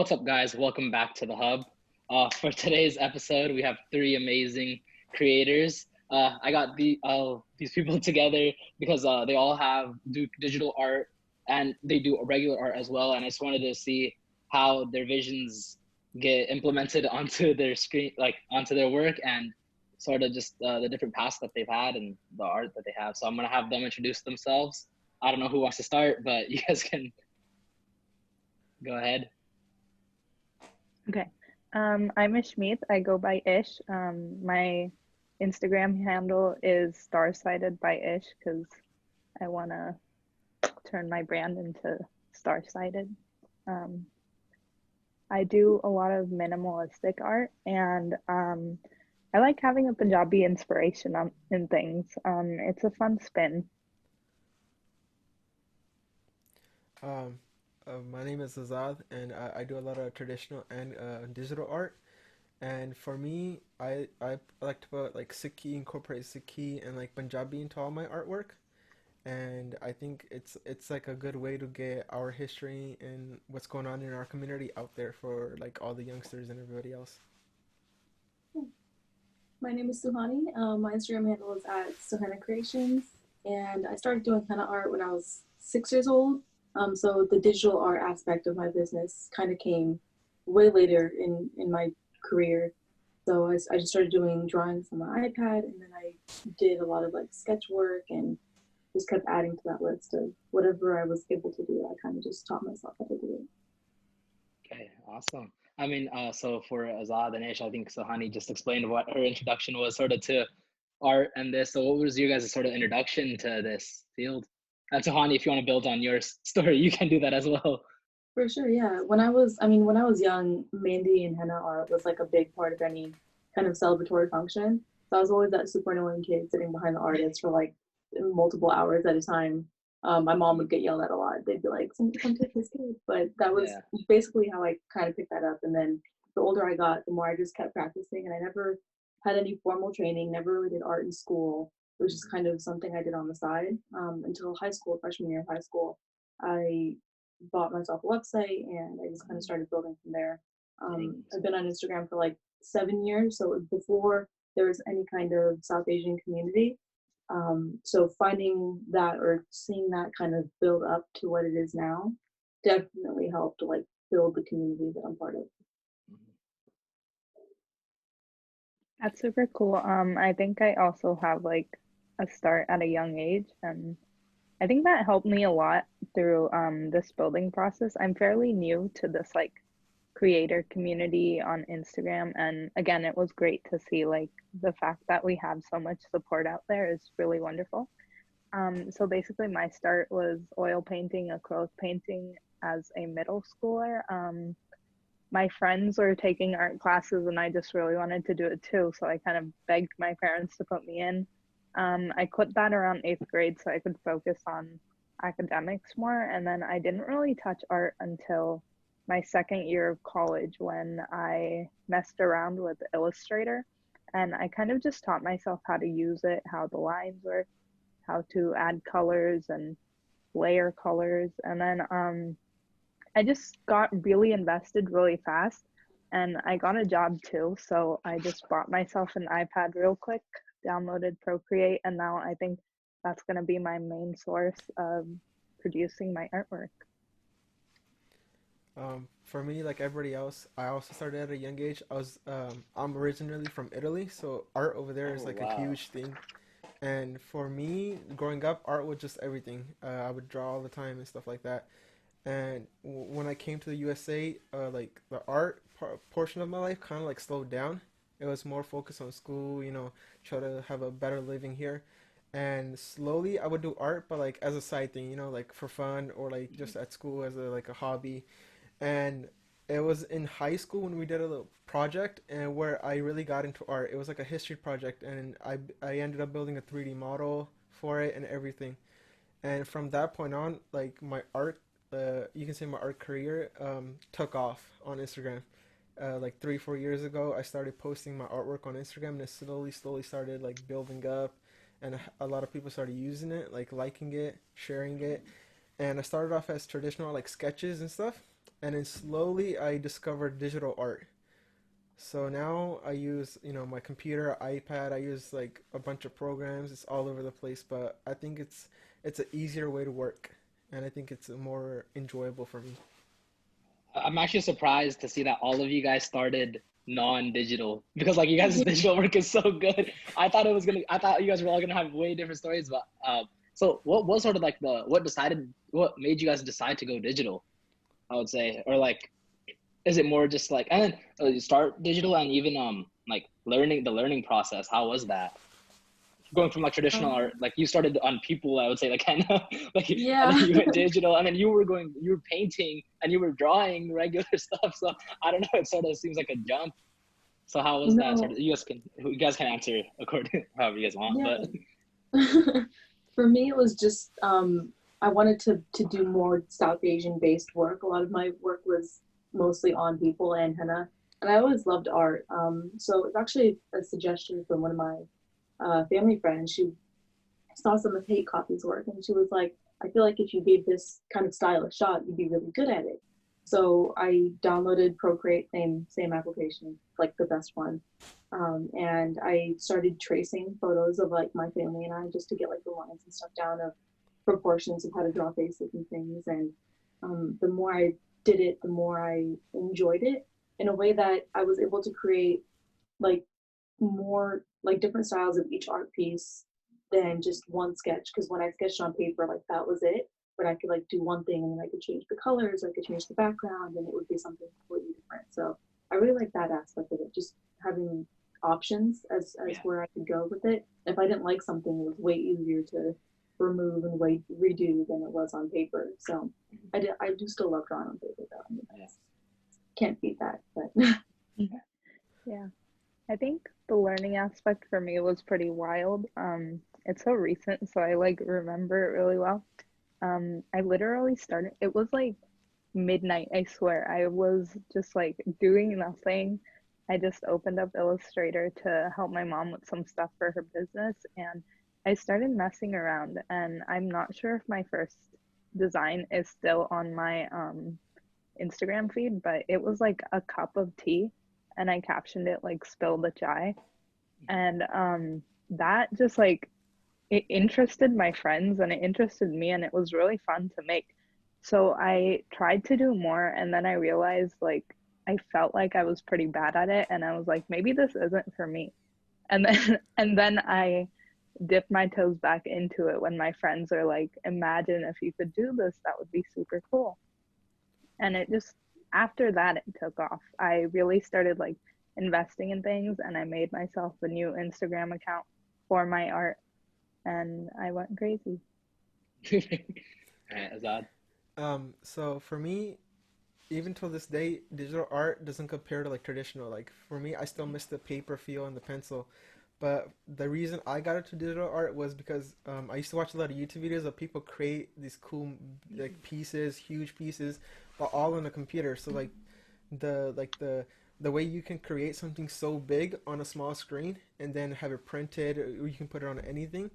what's up, guys? Welcome back to the Hub. For today's episode, we have three amazing creators. I got these people together because they all do digital art and they do regular art as well. And I just wanted to see how their visions get implemented onto their screen, like onto their work, and sort of just the different paths that they've had and the art that they have. So I'm gonna have them introduce themselves. I don't know who wants to start, but you guys can go ahead. Okay. I'm Ishmeet. I go by Ish. My Instagram handle is StarSightedbyIsh because I want to turn my brand into Starsighted. Um, I do a lot of minimalistic art, and I like having a Punjabi inspiration in things. It's a fun spin. Um, my name is Azad, and I do a lot of traditional and digital art. And for me, I like to put like Sikhi, incorporate Sikhi and like Punjabi into all my artwork. And I think it's like a good way to get our history and what's going on in our community out there for like all the youngsters and everybody else. My name is Suhani. My Instagram handle is at SuhennaCreations, and I started doing henna art when I was 6 years old. So the digital art aspect of my business kind of came way later in my career. So I just started doing drawings on my iPad, and then I did a lot of like sketch work and just kept adding to that list of whatever I was able to do. I kind of just taught myself how to do it. Okay, awesome. I mean, so for Azad and Ish, I think Suhani just explained what her introduction was sort of to art and this. So what was your guys' sort of introduction to this field? And Suhani, if you want to build on your story, you can do that as well. For sure, yeah. When I was young, Mehndi and henna art was like a big part of any kind of celebratory function. So I was always that super annoying kid sitting behind the artist for like multiple hours at a time. My mom would get yelled at a lot. They'd be like, "Somebody come take this kid." But that was Yeah, basically how I kind of picked that up. And then the older I got, the more I just kept practicing. And I never had any formal training. Never really did art in school. It was just kind of something I did on the side until high school, freshman year of high school. I bought myself a website and I just kind of started building from there. dang. I've been on Instagram for like 7 years, so before there was any kind of South Asian community. So finding that or seeing that kind of build up to what it is now definitely helped to like build the community that I'm part of. That's super cool. I think I also have like a start at a young age, and I think that helped me a lot through this building process. I'm fairly new to this like creator community on Instagram, and again, it was great to see like the fact that we have so much support out there is really wonderful. So basically my start was oil painting, acrylic painting as a middle schooler. My friends were taking art classes and I just really wanted to do it too. So I kind of begged my parents to put me in. I quit that around eighth grade so I could focus on academics more. And then I didn't really touch art until my second year of college when I messed around with Illustrator. And I kind of just taught myself how to use it, how the lines work, how to add colors and layer colors. And then I just got really invested really fast and I got a job too. So I just bought myself an iPad real quick, downloaded Procreate, and now I think that's going to be my main source of producing my artwork. For me, like everybody else, I also started at a young age. I'm originally from Italy, so art over there is Oh, like a wow. huge thing. And for me, growing up, art was just everything. I would draw all the time and stuff like that. And when I came to the USA, like the portion of my life kind of like slowed down. It was more focused on school, try to have a better living here. And slowly I would do art, but like as a side thing, like for fun or like just at school as a hobby. And it was in high school when we did a little project and where I really got into art. It was like a history project, and I ended up building a 3D model for it and everything. And from that point on, like my art, you can say my art career took off on Instagram. Like 3 4 years ago, I started posting my artwork on Instagram, and it slowly started like building up, and a lot of people started using it, like liking it, sharing it. And I started off as traditional like sketches and stuff, And then slowly I discovered digital art. So now I use, my computer, iPad. I use like a bunch of programs. It's all over the place, but I think it's an easier way to work, and I think it's more enjoyable for me. I'm actually surprised to see that all of you guys started non-digital because like you guys' digital work is so good. I thought you guys were all gonna have way different stories, but so what was sort of like what made you guys decide to go digital? I would say, or like, is it more just like, and then you start digital and even like learning process? How was that? Going from like traditional art, like you started on people, I would say like henna, like, and then Yeah. you went digital, and then you were painting and you were drawing regular stuff. So I don't know, it sort of seems like a jump. So how was that? Sort No, of, you guys can answer according to however you guys want, but yeah. For me, it was just I wanted to do more South Asian based work. A lot of my work was mostly on people and henna, and I always loved art. So it's actually a suggestion from one of my family friends. She saw some of Kate Copy's work, and she was like, I feel like if you gave this kind of style a shot, you'd be really good at it. So I downloaded Procreate, same application, like the best one. And I started tracing photos of like my family and I just to get like the lines and stuff down of proportions of how to draw faces and things. And the more I did it, the more I enjoyed it in a way that I was able to create like more like different styles of each art piece than just one sketch. Because when I sketched on paper, like that was it. But I could like do one thing and then I could change the colors, I could change the background, and it would be something completely different. So I really like that aspect of it, just having options as yeah. where I could go with it. If I didn't like something, it was way easier to remove and redo than it was on paper. So I do still love drawing on paper though. I mean, can't beat that. But Yeah. I think the learning aspect for me was pretty wild. It's so recent, so I like remember it really well. I literally started, it was like midnight, I swear. I was just like doing nothing. I just opened up Illustrator to help my mom with some stuff for her business, and I started messing around. And I'm not sure if my first design is still on my Instagram feed, but it was like a cup of tea, and I captioned it like "spill the chai," and that just like it interested my friends and it interested me, and it was really fun to make. So I tried to do more, and then I realized like I felt like I was pretty bad at it, and I was like, maybe this isn't for me. And then and then I dipped my toes back into it when my friends are like, imagine if you could do this, that would be super cool. And it just, after that it took off. I really started like investing in things, and I made myself a new Instagram account for my art, and I went crazy. Azad. So for me, even till this day, digital art doesn't compare to like traditional. Like for me, I still miss the paper feel and the pencil. But the reason I got into digital art was because I used to watch a lot of YouTube videos of people create these cool like pieces, huge pieces, but all on a computer. So the way you can create something so big on a small screen and then have it printed, or you can put it on anything,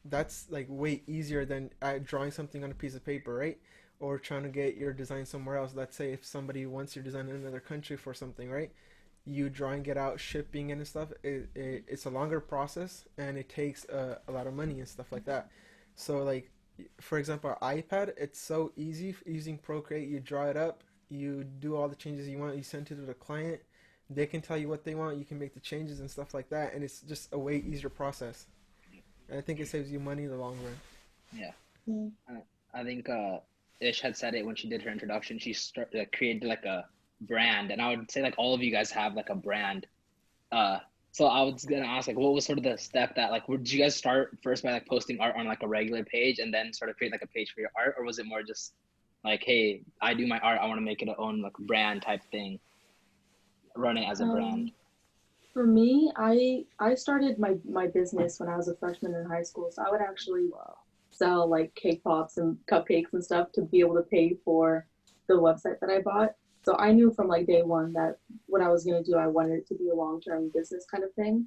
that's like way easier than drawing something on a piece of paper, right? Or trying to get your design somewhere else. Let's say if somebody wants your design in another country for something, right? You drawing it out, shipping and stuff, it's a longer process and it takes a lot of money and stuff like that. So like, for example, our iPad, it's so easy using Procreate. You draw it up, you do all the changes you want, you send it to the client. They can tell you what they want, you can make the changes and stuff like that, and it's just a way easier process. And I think it saves you money in the long run. Yeah. I think Ish had said it when she did her introduction. She created like a brand, and I would say like all of you guys have like a brand. So I was gonna ask like, what was sort of the step that like, did you guys start first by like posting art on like a regular page and then sort of create like a page for your art, or was it more just like, hey, I do my art, I want to make it a own like brand type thing, run it as a brand? For me, I started my business when I was a freshman in high school, so I would actually sell like cake pops and cupcakes and stuff to be able to pay for the website that I bought. So I knew from like day one that what I was gonna do, I wanted it to be a long-term business kind of thing.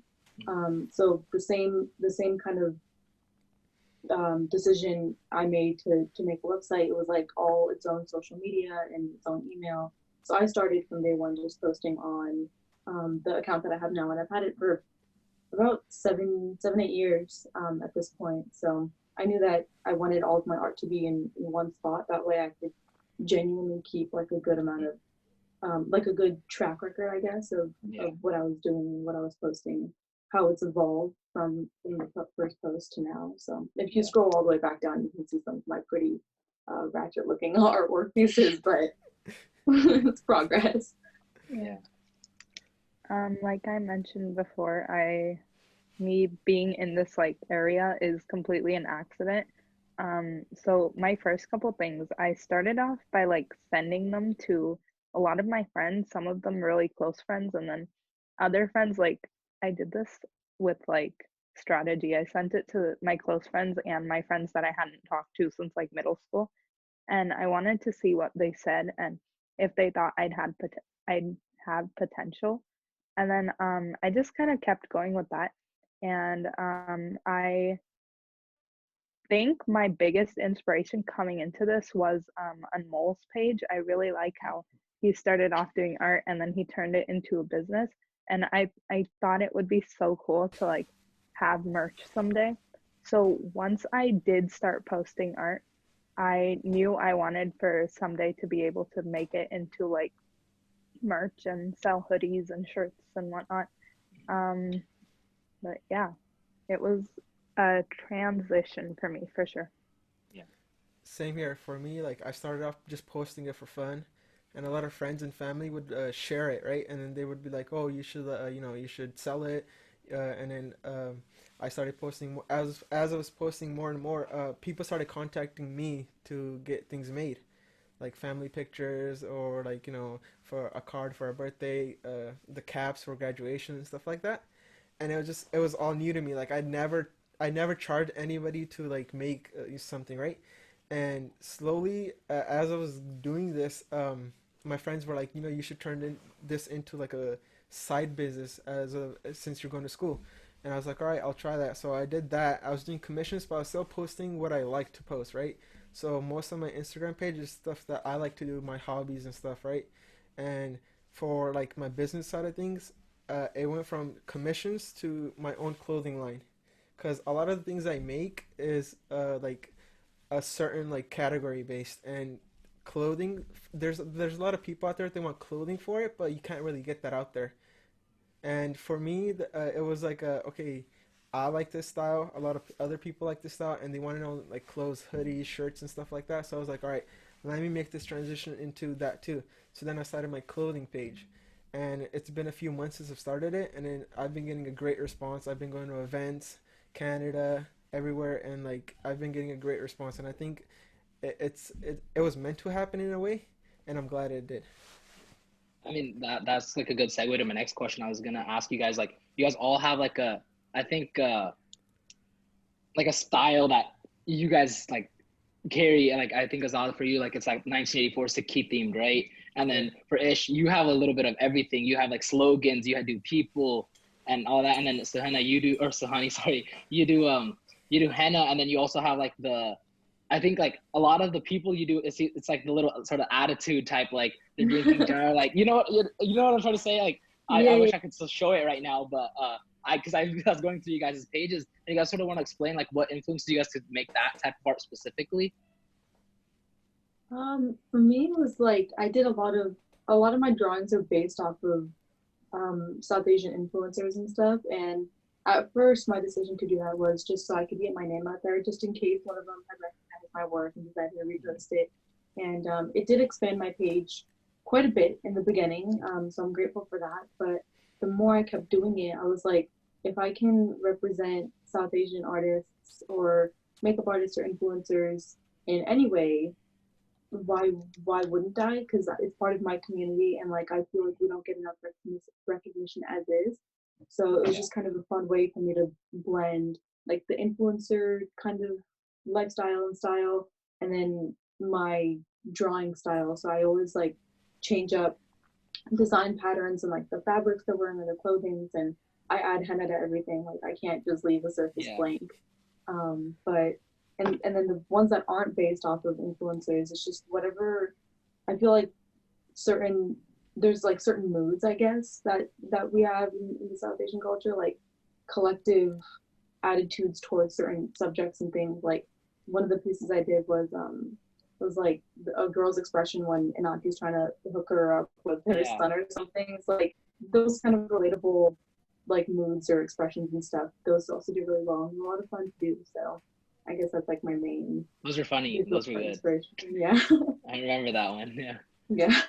So the same kind of decision I made to make a website. It was like all its own social media and its own email. So I started from day one just posting on the account that I have now, and I've had it for about 8 years at this point. So I knew that I wanted all of my art to be in one spot. That way I could genuinely keep like a good amount of like a good track record, I guess, of what I was doing and what I was posting, how it's evolved from the first post to now. So if you scroll all the way back down, you can see some of my pretty ratchet looking artwork pieces, but it's progress. Yeah. Like I mentioned before, me being in this like area is completely an accident. So my first couple things, I started off by like sending them to a lot of my friends, some of them really close friends, and then other friends, like I did this with like strategy. I sent it to my close friends and my friends that I hadn't talked to since like middle school, and I wanted to see what they said and if they thought I'd have potential. And then I just kind of kept going with that. And I think my biggest inspiration coming into this was on Mole's page. I really like how he started off doing art and then he turned it into a business. And I thought it would be so cool to like have merch someday. So once I did start posting art, I knew I wanted for someday to be able to make it into like merch and sell hoodies and shirts and whatnot. But yeah, it was a transition for me for sure. Yeah. Same here. For me, like I started off just posting it for fun, and a lot of friends and family would share it, right? And then they would be like, "Oh, you should, you should sell it." And then I started posting more. As I was posting more and more, people started contacting me to get things made, like family pictures or like for a card for a birthday, the caps for graduation and stuff like that. And it was all new to me. Like I never charged anybody to like make something, right? And slowly, as I was doing this, my friends were like, you should this into like a side business since you're going to school. And I was like, all right, I'll try that. So I did that. I was doing commissions, but I was still posting what I like to post, right? So most of my Instagram page is stuff that I like to do, my hobbies and stuff, right? And for like my business side of things, it went from commissions to my own clothing line, because a lot of the things I make is like a certain like category based, and clothing, there's a lot of people out there that want clothing for it, but you can't really get that out there. And for me, it was like, okay, I like this style. A lot of other people like this style, and they want to know like clothes, hoodies, shirts, and stuff like that. So I was like, all right, let me make this transition into that too. So then I started my clothing page, and it's been a few months since I've started it, and then I've been getting a great response. I've been going to events, Canada, everywhere, and like I've been getting a great response. And I think it was meant to happen in a way, and I'm glad it did. I mean, that's like a good segue to my next question. I was gonna ask you guys, like, you guys all have like I think like a style that you guys like carry, and like I think Azad, for you, like it's like 1984 Sikhi themed, right? And Yeah. then for Ish, you have a little bit of everything. You have like slogans, you do people and all that, and then Suhenna, you do, or Suhani, sorry, you do henna, and then you also have like I think like a lot of the people you do, it's like the little sort of attitude type, like the drinking jar, like you know what I'm trying to say. Like Yeah, I yeah. wish I could still show it right now, but because I was going through you guys' pages, and you guys sort of want to explain like what influenced you guys to make that type of art specifically. For me, it was like I did a lot of my drawings are based off of South Asian influencers and stuff. And at first, my decision to do that was just so I could get my name out there, just in case one of them had recognized my work and decided to repost it. And it did expand my page quite a bit in the beginning. So I'm grateful for that. But the more I kept doing it, I was like, if I can represent South Asian artists or makeup artists or influencers in any way, why wouldn't I? Because it's part of my community, and like I feel like we don't get enough recognition as is. So it was just kind of a fun way for me to blend like the influencer kind of lifestyle and style, and then my drawing style. So I always like change up design patterns and like the fabrics they're wearing and the clothing, and I add henna to everything. Like I can't just leave the surface Yeah. blank. But and then the ones that aren't based off of influencers, it's just whatever. I feel like there's like certain moods, I guess, that we have in the South Asian culture, like collective attitudes towards certain subjects and things. Like one of the pieces I did was like a girl's expression when an auntie's trying to hook her up with her son or something. It's like those kind of relatable like moods or expressions and stuff. Those also do really well and a lot of fun to do. So I guess that's like my main. Those are funny. Those were good. Yeah. I remember that one. Yeah. Yeah.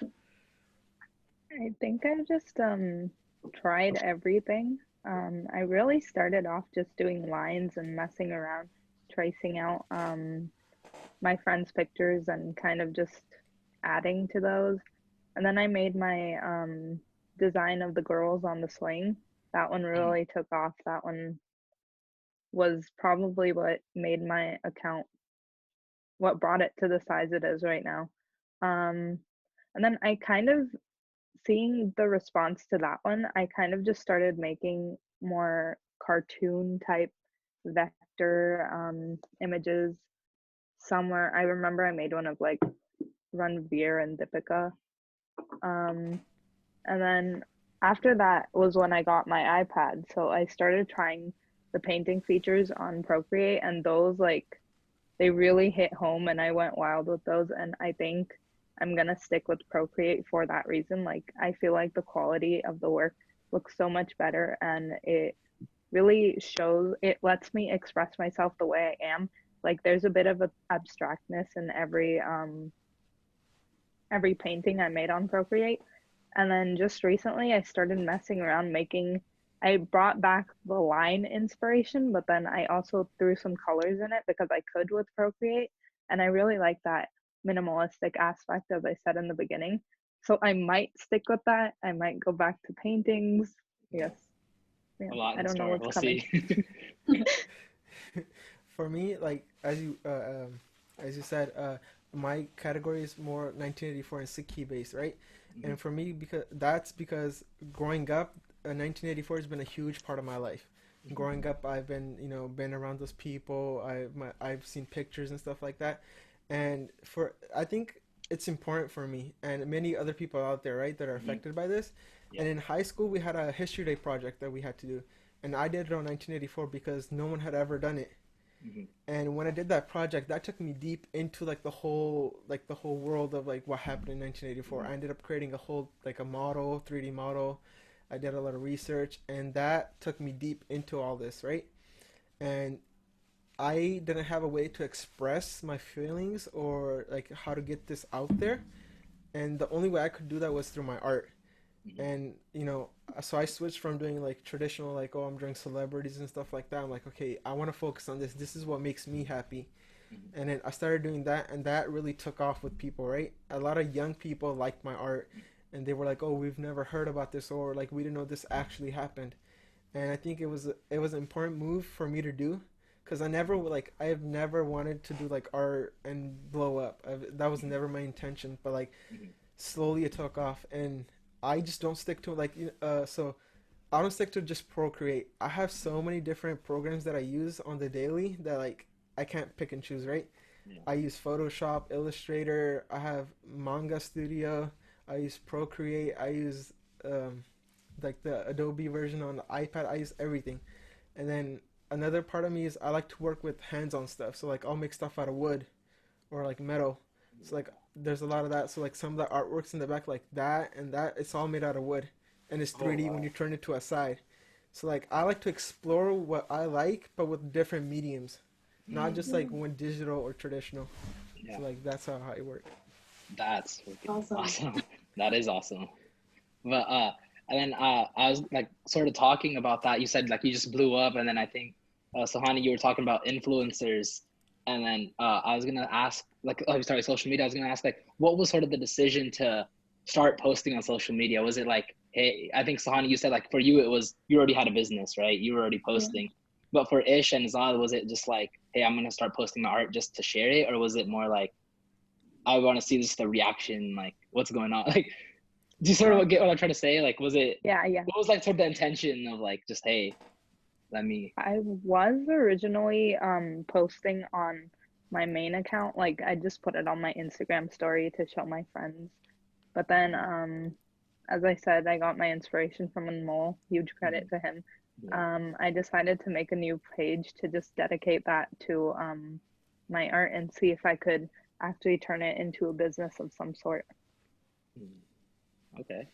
I think I've just tried everything. I really started off just doing lines and messing around, tracing out my friends' pictures and kind of just adding to those. And then I made my design of the girls on the swing. That one really took off. That one was probably what made my account, what brought it to the size it is right now. And then I kind of, seeing the response to that one, I kind of just started making more cartoon type vector images. Somewhere, I remember I made one of like Ranveer and Deepika. And then after that was when I got my iPad. So I started trying the painting features on Procreate, and those like, they really hit home and I went wild with those. And I think I'm gonna stick with Procreate for that reason. Like I feel like the quality of the work looks so much better and it really shows, it lets me express myself the way I am. Like there's a bit of a abstractness in every painting I made on Procreate. And then just recently I started messing around I brought back the line inspiration, but then I also threw some colors in it because I could with Procreate. And I really like that minimalistic aspect, as I said in the beginning. So I might stick with that. I might go back to paintings. Yes. Yeah. A lot I don't know what's we'll coming. See. For me, like as you said, my category is more 1984 and Sikhi based, right? Mm-hmm. And for me, because growing up, 1984 has been a huge part of my life. Mm-hmm. Growing up, I've been around those people. I've seen pictures and stuff like that, and I think it's important for me and many other people out there, right, that are affected by this. Yeah. And in high school, we had a History Day project that we had to do, and I did it on 1984 because no one had ever done it. Mm-hmm. And when I did that project, that took me deep into the whole world of like what happened in 1984. Mm-hmm. I ended up creating a whole a model, 3D model. I did a lot of research, and that took me deep into all this, right? And I didn't have a way to express my feelings or like how to get this out there, and the only way I could do that was through my art. Mm-hmm. And so I switched from doing like traditional, like, oh, I'm drawing celebrities and stuff like that. I'm like, okay, I want to focus on this. This is what makes me happy. Mm-hmm. And then I started doing that, and that really took off with people, right? A lot of young people liked my art, and they were like, oh, we've never heard about this, or like we didn't know this actually happened. And I think it was an important move for me to do, because I have never wanted to do like art and blow up. That was never my intention, but like slowly it took off, and I just don't stick to so I don't stick to just Procreate. I have so many different programs that I use on the daily that like I can't pick and choose, right? Yeah. I use Photoshop, Illustrator, I have Manga Studio, I use Procreate, I use like the Adobe version on the iPad. I use everything. And then another part of me is I like to work with hands-on stuff. So like I'll make stuff out of wood or like metal. So like there's a lot of that. So like some of the artworks in the back, like that and that, it's all made out of wood, and it's 3D when you turn it to a side. So like I like to explore what I like, but with different mediums, not just like one digital or traditional. Yeah. So like that's how I work. That's awesome. That is awesome. But and then I was like sort of talking about that. You said like you just blew up, and then I think Suhani, you were talking about influencers. And then I was gonna ask, social media. I was gonna ask, like, what was sort of the decision to start posting on social media? Was it like, hey, I think Suhani, you said like for you, it was you already had a business, right? You were already posting. Yeah. But for Ish and Azad, was it just like, hey, I'm gonna start posting my art just to share it, or was it more like, I want to see just the reaction, like what's going on? Like, do you sort of get what I'm trying to say? Like, was it? Yeah. What was like sort of the intention of like just, hey, let me? I was originally posting on my main account. Like I just put it on my Instagram story to show my friends. But then as I said, I got my inspiration from Anmol. Huge credit to him. Yeah. I decided to make a new page to just dedicate that to my art and see if I could actually turn it into a business of some sort. Okay.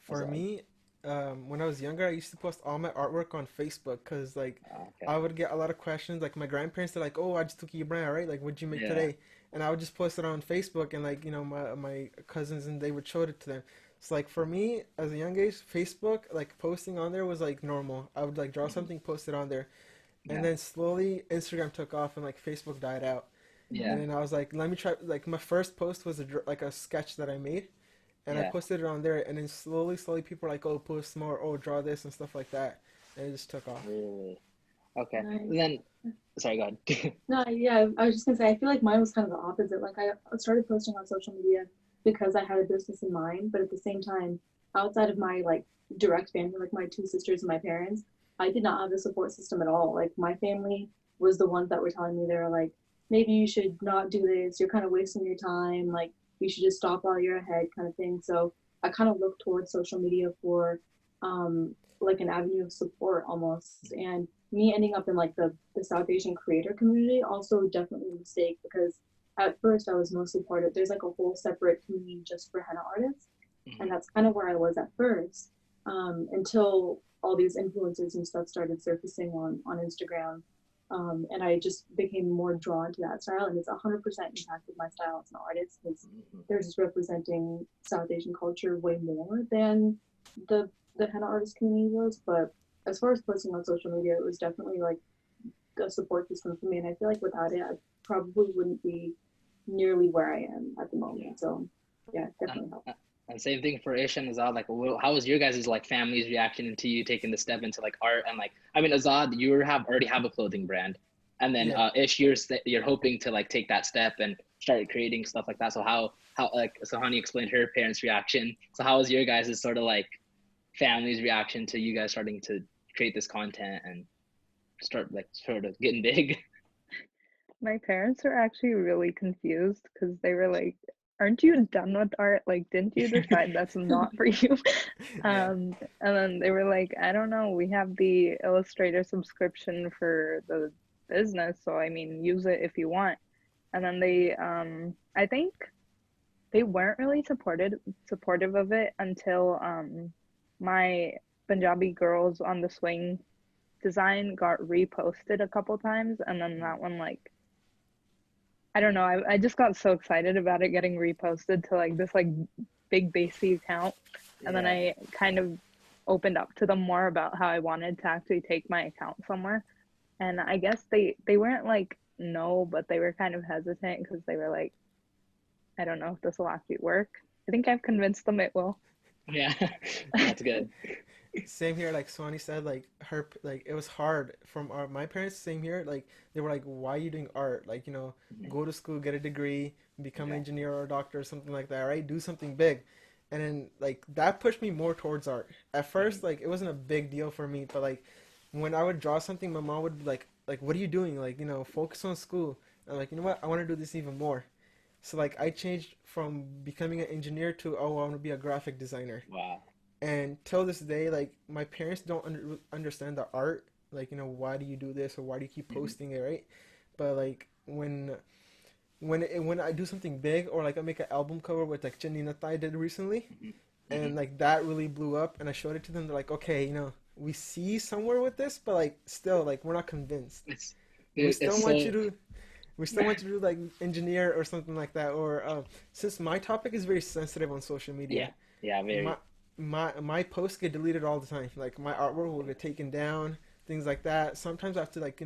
For Azad. me, when I was younger, I used to post all my artwork on Facebook because like Okay. I would get a lot of questions. Like my grandparents, they're like, "Oh, I just took your brand, right? Like, what'd you make Yeah. today?" And I would just post it on Facebook, and like my cousins and they would show it to them. So like for me, as a young age, Facebook like posting on there was like normal. I would like draw Mhm. something, post it on there, and Yeah. then slowly Instagram took off and like Facebook died out. And Yeah. then I was like, let me try. Like my first post was like a sketch that I made, and I Yeah. posted it on there. And then slowly, people were like, oh, post more, oh, draw this and stuff like that, and it just took off. Really? Okay. Nice. Then, sorry, go ahead. No, yeah, I was just gonna say, I feel like mine was kind of the opposite. Like I started posting on social media because I had a business in mind, but at the same time, outside of my like direct family, like my two sisters and my parents, I did not have a support system at all. Like my family was the ones that were telling me, they were like, maybe you should not do this. You're kind of wasting your time. Like you should just stop while you're ahead, kind of thing. So I kind of looked towards social media for like an avenue of support almost. And me ending up in like the South Asian creator community also definitely a mistake because at first I was mostly part of there's like a whole separate community just for henna artists, and Mhm. that's kind of where I was at first until all these influencers and stuff started surfacing on Instagram. And I just became more drawn to that style, and it's 100% impacted my style as an artist because Mhm. they're just representing South Asian culture way more than the the henna artist community was. But as far as posting on social media, it was definitely like a support system for me. And I feel like without it, I probably wouldn't be nearly where I am at the Yeah. moment. So yeah, And definitely helped. and same thing for Ish and Azad. Like, how was your guys' like family's reaction into you taking the step into like art and like? I mean, Azad, you already have a clothing brand, and then Yeah. Ish, you're hoping to like take that step and start creating stuff like that. So how like Suhani explained her parents' reaction. So how was your guys' sort of like family's reaction to you guys starting to create this content and start like sort of getting big? My parents were actually really confused because they were like, "Aren't you done with art? Like, didn't you decide that's not for you?" Yeah. And then they were like, "I don't know. We have the Illustrator subscription for the business, so I mean, use it if you want." And then I think they weren't really supportive of it until my Punjabi girls on the swing design got reposted a couple times, and then that one like I don't know. I just got so excited about it getting reposted to like this like big basic account, and then Yeah. I kind of opened up to them more about how I wanted to actually take my account somewhere. And I guess they weren't like no, but they were kind of hesitant because they were like, I don't know if this will actually work. I think I've convinced them it will. Yeah. That's good. Same here, like Suhani said, like her, like it was hard from my parents. Same here, like they were like, "Why are you doing art? Like, Mhm. go to school, get a degree, become an Yeah. engineer or a doctor or something like that, right? Do something big." And then like that pushed me more towards art. At Mhm. first, like it wasn't a big deal for me, but like when I would draw something, my mom would be like, "What are you doing? Like, focus on school." And like, you know what? I want to do this even more. So like I changed from becoming an engineer to, oh, I want to be a graphic designer. Wow. And till this day, like my parents don't understand the art. Like, why do you do this or why do you keep Mhm. posting it, right? But like when I do something big or like I make an album cover with like Chindi Natta I did recently, Mhm. Mhm. and like that really blew up, and I showed it to them. They're like, okay, we see somewhere with this, but like still like we're not convinced. It's We dude, it's still want you so to we still want you to do like engineer or something like that. Or since my topic is very sensitive on social media, yeah, yeah, my very. my posts get deleted all the time. Like my artwork will get taken down, things like that. Sometimes I have to like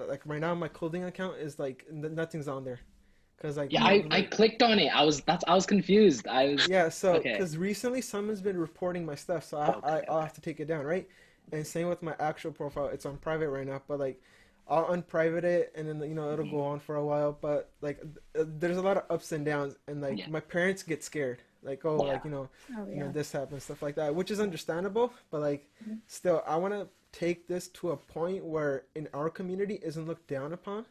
like right now my clothing account is like nothing's on there, cause like Yeah, people I like clicked on it. I was confused. I was yeah. So okay. cause recently someone's been reporting my stuff, so Okay, I'll okay. have to take it down, right? And same with my actual profile. It's on private right now, but like I'll unprivate it, and then it'll Mhm. go on for a while. But like there's a lot of ups and downs, and like Yeah, my parents get scared, like, oh, yeah. like Oh yeah. this happens, stuff like that, which is understandable. But like still, I want to take this to a point where in our community isn't looked down upon,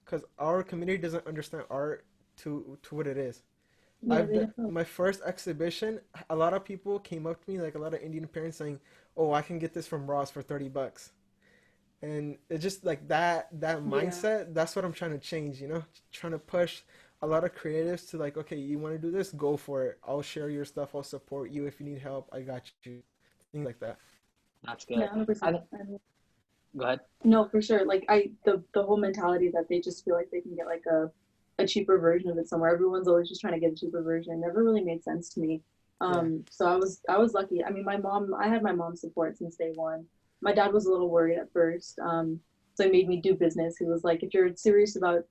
because our community doesn't understand art to what it is. Yeah, they My definitely. first exhibition, a lot of people came up to me, like a lot of Indian parents saying, "Oh, I can get this from Ross for 30 bucks." And it's just like that Yeah. mindset. That's what I'm trying to change. Trying to push a lot of creatives to like, okay, you want to do this, go for it. I'll share your stuff. I'll support you if you need help. I got you. Things like that. That's Yeah, good. I 100%. think, go ahead. No, for sure. Like the whole mentality that they just feel like they can get like a cheaper version of it somewhere. Everyone's always just trying to get a cheaper version. It never really made sense to me. Yeah. So I was lucky. I mean, I had my mom's support since day one. My dad was a little worried at first. So he made me do business. He was like, if you're serious about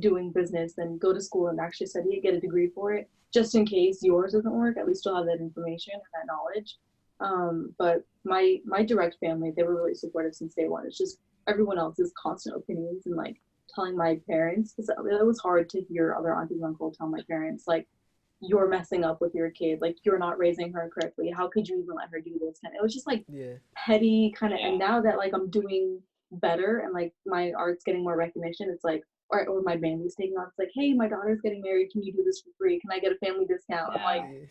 doing business, then go to school and actually study it, get a degree for it, just in case yours doesn't work. At least you'll have that information and that knowledge. But my direct family, they were really supportive since day one. It's just everyone else's constant opinions and like telling my parents, because it was hard to hear other aunties and uncles tell my parents like, you're messing up with your kid, like you're not raising her correctly, how could you even let her do this? And it was just like Yeah. petty kind of. Yeah. And now that like I'm doing better and like my art's getting more recognition, it's like, or my family's taking off, it's like, hey, my daughter's getting married, can you do this for free, can I get a family discount? I'm like, Yeah. Yeah.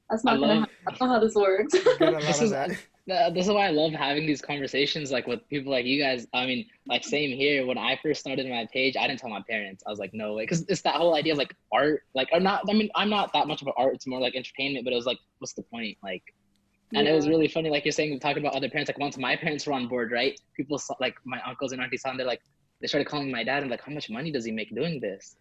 that's I not gonna love happen, that's not how this works. Get a this lot of is that. this is why I love having these conversations like with people like you guys. I mean, like same here. When I first started my page, I didn't tell my parents. I was like, no way, because it's that whole idea of like art. Like, I'm not. I mean, I'm not that much of an art. It's more like entertainment. But it was like, what's the point? Like, and it was Yeah. really funny, like you're saying, talking about other parents. Like once my parents were on board, right? People saw, like my uncles and aunties saw, and they're like, they started calling my dad and like, how much money does he make doing this?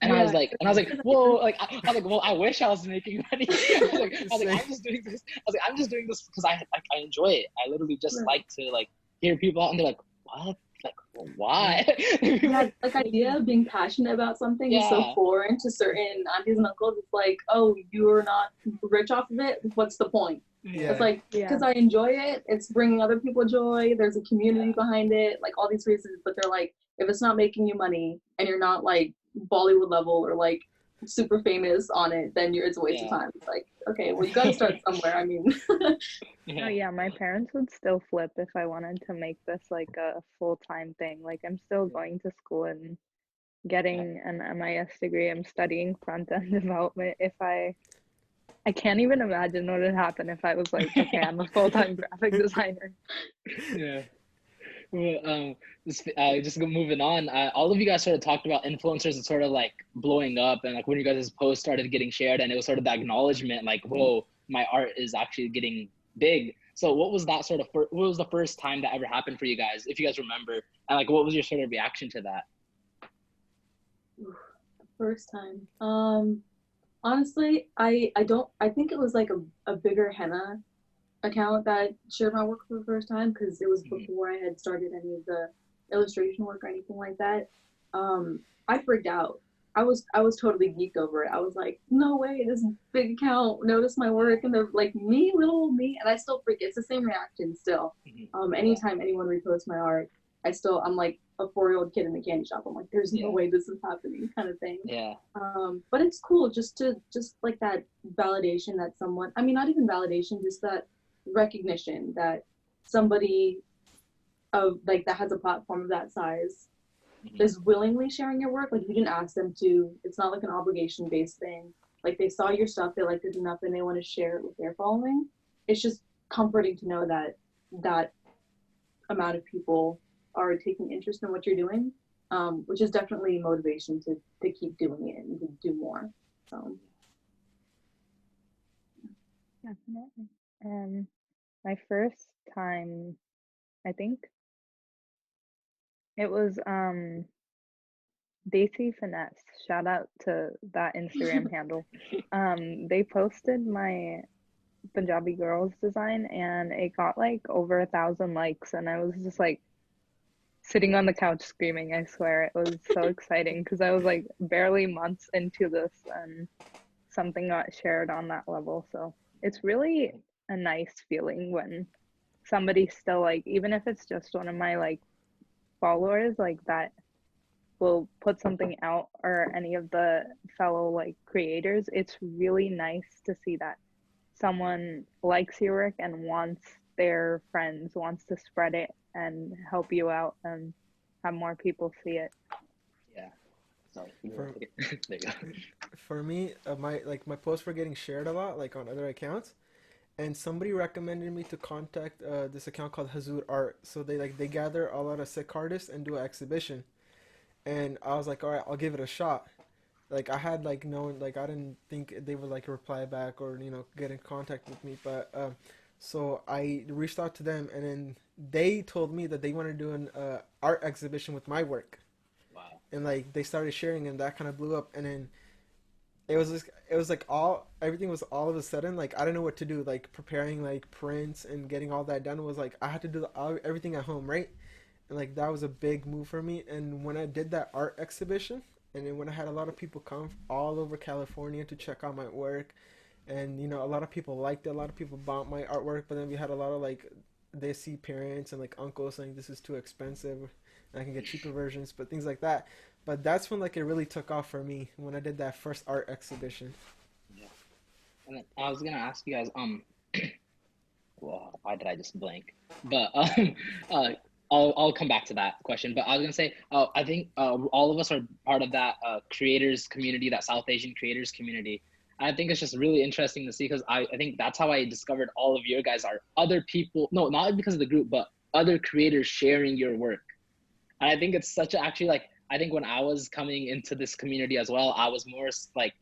Yeah. And I was like, whoa, like I was like, well, I wish I was making money. I was like, Same. I'm just doing this. I was like, I'm just doing this because I enjoy it. I literally just Right. like to like hear people out, and they're like, what? Like, why? Yeah, like idea of being passionate about something is so Yeah, foreign to certain aunties and uncles. It's like, oh, you're not rich off of it. What's the point? It's Yeah. yeah, like, Yeah. because I enjoy it. It's bringing other people joy. There's a community yeah, behind it. Like all these reasons, but they're like, if it's not making you money and you're not like Bollywood level or like super famous on it, then it's a waste of yeah, time. It's like, okay, well, you got to start somewhere. I mean, Oh yeah, yeah, my parents would still flip if I wanted to make this like a full-time thing. Like I'm still going to school and yeah, getting an MIS degree. I'm studying front-end development. I can't even imagine what would happen if I was like, okay, I'm a full-time graphic designer. yeah. Well, just moving on. All of you guys sort of talked about influencers and sort of like blowing up, and like when you guys' posts started getting shared, and it was sort of the acknowledgement, like, whoa, my art is actually getting big. So, what was that sort of? What was the first time that ever happened for you guys, if you guys remember, and like, what was your sort of reaction to that? first time. Honestly, I don't. I think it was like a bigger henna account that shared my work for the first time because it was Mhm. before I had started any of the illustration work or anything like that. I freaked out. I was totally geeked over it. I was like, no way, this big account noticed my work and they're like me, little me, and I still freak. It's the same reaction still. Mhm. Yeah, Anytime anyone reposts my art, I'm like a 4-year-old kid in the candy shop. I'm like, there's no yeah, way this is happening, kind of thing. yeah, But it's cool just like that validation that someone, I mean, not even validation, just that recognition that somebody of like that has a platform of that size Mhm. is willingly sharing your work. Like you didn't ask them to. It's not like an obligation based thing. Like they saw your stuff, they liked it enough, and they want to share it with their following. It's just comforting to know that that amount of people are taking interest in what you're doing, which is definitely motivation to keep doing it and to do more. So Definitely. My first time, I think it was Daisy Finesse. Shout out to that Instagram handle. They posted my Punjabi girls design and it got like over 1,000 likes and I was just like sitting on the couch screaming. I swear it was so exciting because I was like barely months into this and something got shared on that level. So it's really a nice feeling when somebody still like, even if it's just one of my like followers like that will put something out or any of the fellow like creators, it's really nice to see that someone likes your work and wants their friends, wants to spread it and help you out and have more people see it. Yeah. Sorry. You For there you go. for me, my posts were getting shared a lot, like on other accounts, and somebody recommended me to contact this account called Hazur Art. So they gather a lot of sick artists and do an exhibition. And I was like, all right, I'll give it a shot. Like I had like known, like I didn't think they would like reply back or get in contact with me, but so I reached out to them, and then they told me that they want to do an art exhibition with my work, Wow. and like they started sharing, and that kind of blew up, and then it was like all everything was all of a sudden like I didn't know what to do, like preparing like prints and getting all that done was like I had to do everything at home, right? And like that was a big move for me. And when I did that art exhibition, and then when I had a lot of people come all over California to check out my work, and a lot of people liked it, a lot of people bought my artwork, but then we had a lot of like they see parents and like uncles saying this is too expensive and I can get cheaper versions, but things like that. But that's when like it really took off for me when I did that first art exhibition. Yeah. And then I was gonna ask you guys, well, why did I just blank? But uh, I'll come back to that question. But I was gonna say, I think all of us are part of that creators community, that South Asian creators community. I think it's just really interesting to see because I think that's how I discovered all of your guys are other people. No, not because of the group, but other creators sharing your work. And I think it's such a actually like I think when I was coming into this community as well, I was more like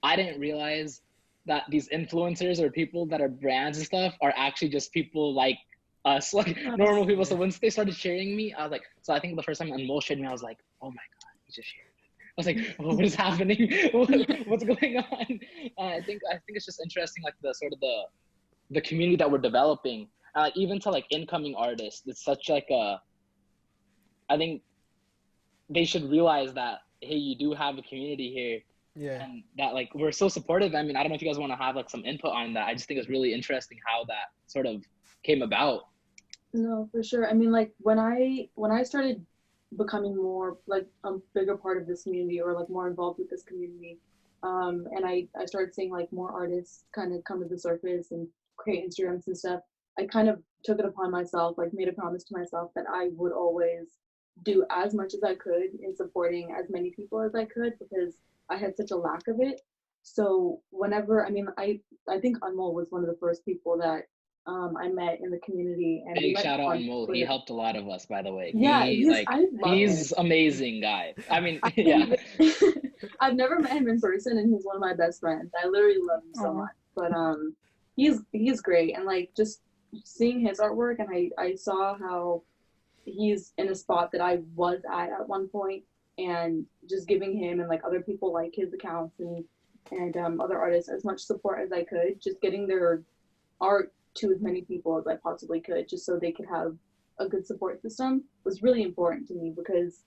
I didn't realize that these influencers or people that are brands and stuff are actually just people like us, like normal people. So Yeah. once they started sharing me, I was like, so I think the first time Anmol shared me, I was like, oh my God, he just shared. I was like, oh, what is happening? What's going on? I think it's just interesting, like the sort of the community that we're developing, like even to like incoming artists. It's such like a. I think they should realize that hey, you do have a community here Yeah. and that like we're so supportive. I mean, I don't know if you guys want to have like some input on that. I just think it's really interesting how that sort of came about. No, for sure. I mean, like when I started becoming more like a bigger part of this community or like more involved with this community, and I started seeing like more artists kind of come to the surface and create Instagrams and stuff. I kind of took it upon myself, like made a promise to myself that I would always do as much as I could in supporting as many people as I could because I had such a lack of it. So whenever, I mean, I think Anmol was one of the first people that I met in the community, and we Big met shout out on Anmol. He Twitter. helped a lot of us, by the way. Yeah, I love him. He's amazing guy. I mean, I yeah. can't even, I've never met him in person, and he's one of my best friends. I literally love him so Oh, much. But he's great, and like just seeing his artwork, and I saw how he's in a spot that I was at one point, and just giving him and like other people like his accounts and other artists as much support as I could, just getting their art to as many people as I possibly could, just so they could have a good support system, was really important to me because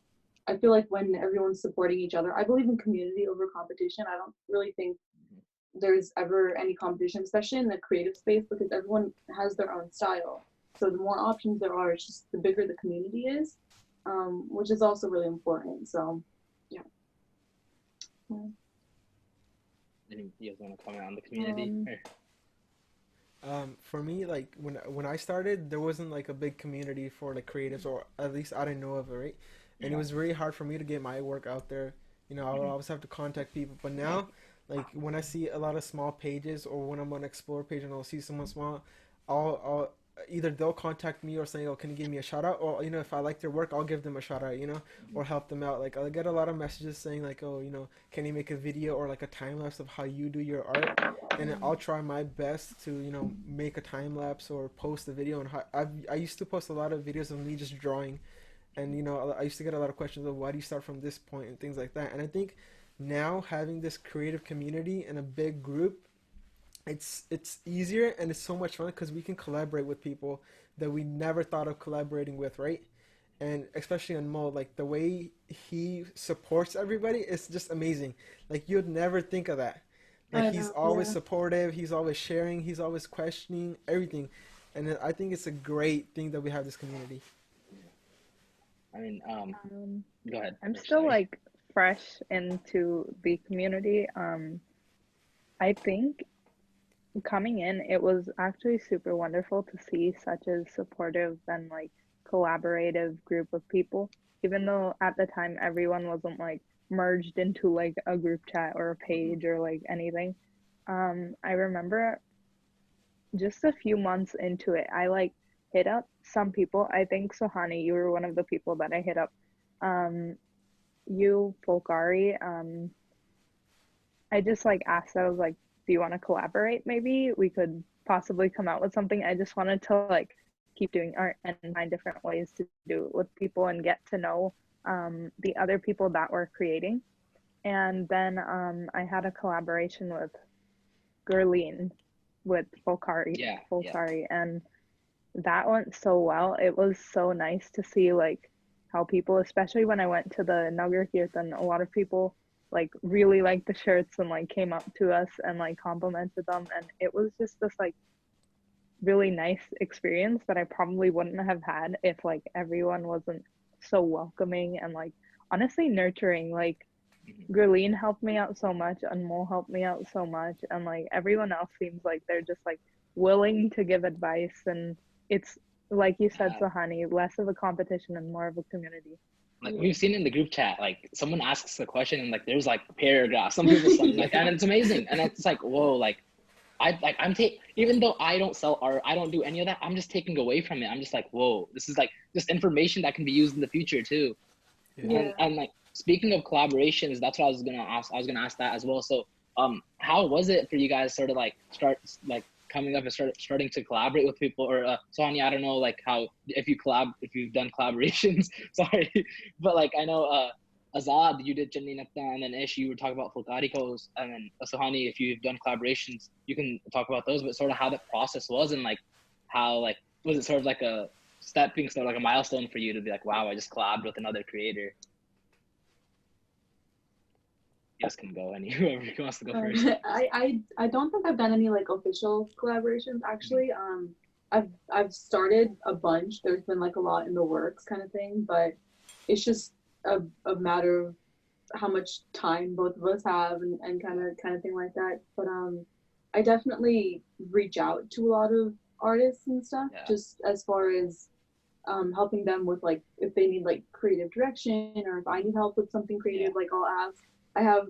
I feel like when everyone's supporting each other, I believe in community over competition. I don't really think there's ever any competition, especially in the creative space, because everyone has their own style. So the more options there are, it's just the bigger the community is, which is also really important. So, yeah. Any you guys want to comment on the community? um, For me, like when I started, there wasn't like a big community for like creatives, or at least I didn't know of it, right? And it Yeah. was really hard for me to get my work out there. I would always have to contact people. But now, like when I see a lot of small pages, or when I'm on Explore page and I'll see someone small, I'll either they'll contact me or say, "Oh, can you give me a shout out?" Or if I like their work, I'll give them a shout out, or help them out. Like I get a lot of messages saying like, "Oh, can you make a video or like a time lapse of how you do your art?" And then I'll try my best to make a time lapse or post a video. And how I used to post a lot of videos of me just drawing, and I used to get a lot of questions of why do you start from this point and things like that. And I think now having this creative community and a big group, it's easier and it's so much fun because we can collaborate with people that we never thought of collaborating with, right? And especially on Mo, like the way he supports everybody is just amazing. Like you'd never think of that. Like I he's know, always yeah. supportive, he's always sharing, he's always questioning everything. And I think it's a great thing that we have this community. I mean, um, go ahead. I'm Or still sorry. like fresh into the community. I think coming in, it was actually super wonderful to see such a supportive and like collaborative group of people. even though at the time everyone wasn't like merged into like a group chat or a Mhm. page or like anything. I remember just a few months into it, I like hit up some people. I think Suhani, you were one of the people that I hit up. Um, you, Folkari, I just like asked, I was like, do you want to collaborate? Maybe we could possibly come out with something. I just wanted to like keep doing art and find different ways to do it with people and get to know the other people that were creating. And then I had a collaboration with Gerline with Yeah, yeah. Folkari, and that went so well. It was so nice to see like how people, especially when I went to the Nagar Kirtan, a lot of people like really liked the shirts and like came up to us and like complimented them, and it was just this like really nice experience that I probably wouldn't have had if like everyone wasn't so welcoming and like honestly nurturing. Like Mhm. Gurleen helped me out so much, Anmol helped me out so much, and like everyone else seems like they're just like willing to give advice, and it's like you said, Yeah. Suhani, less of a competition and more of a community. Like Yeah. we've seen in the group chat, like someone asks a question and like there's like paragraphs. Some people send like, and it's amazing. And it's like, whoa, like I'm taking, even though I don't sell art, I don't do any of that. I'm just taking away from it. I'm just like, whoa, this is like just information that can be used in the future too. Yeah. Yeah. And like speaking of collaborations, that's what I was gonna ask. I was gonna ask that as well. So how was it for you guys sort of like start like coming up and starting to collaborate with people? Or Sonia, I don't know like how if you've done collaborations. Sorry, but like I know Azad, you did Janni Nakta, and then Ish, you were talking about Fulkarikos, and then Suhani, if you've done collaborations, you can talk about those. But sort of how the process was, and like how like was it sort of like a stepping stone, like a milestone for you to be like, wow, I just collabed with another creator. You guys can go, and whoever wants to go first. I don't think I've done any like official collaborations actually. I've started a bunch. There's been like a lot in the works kind of thing, but it's just a matter of how much time both of us have and kind of thing like that. But I definitely reach out to a lot of artists and stuff Yeah. just as far as helping them with like if they need like creative direction or if I need help with something creative, like I'll ask. I have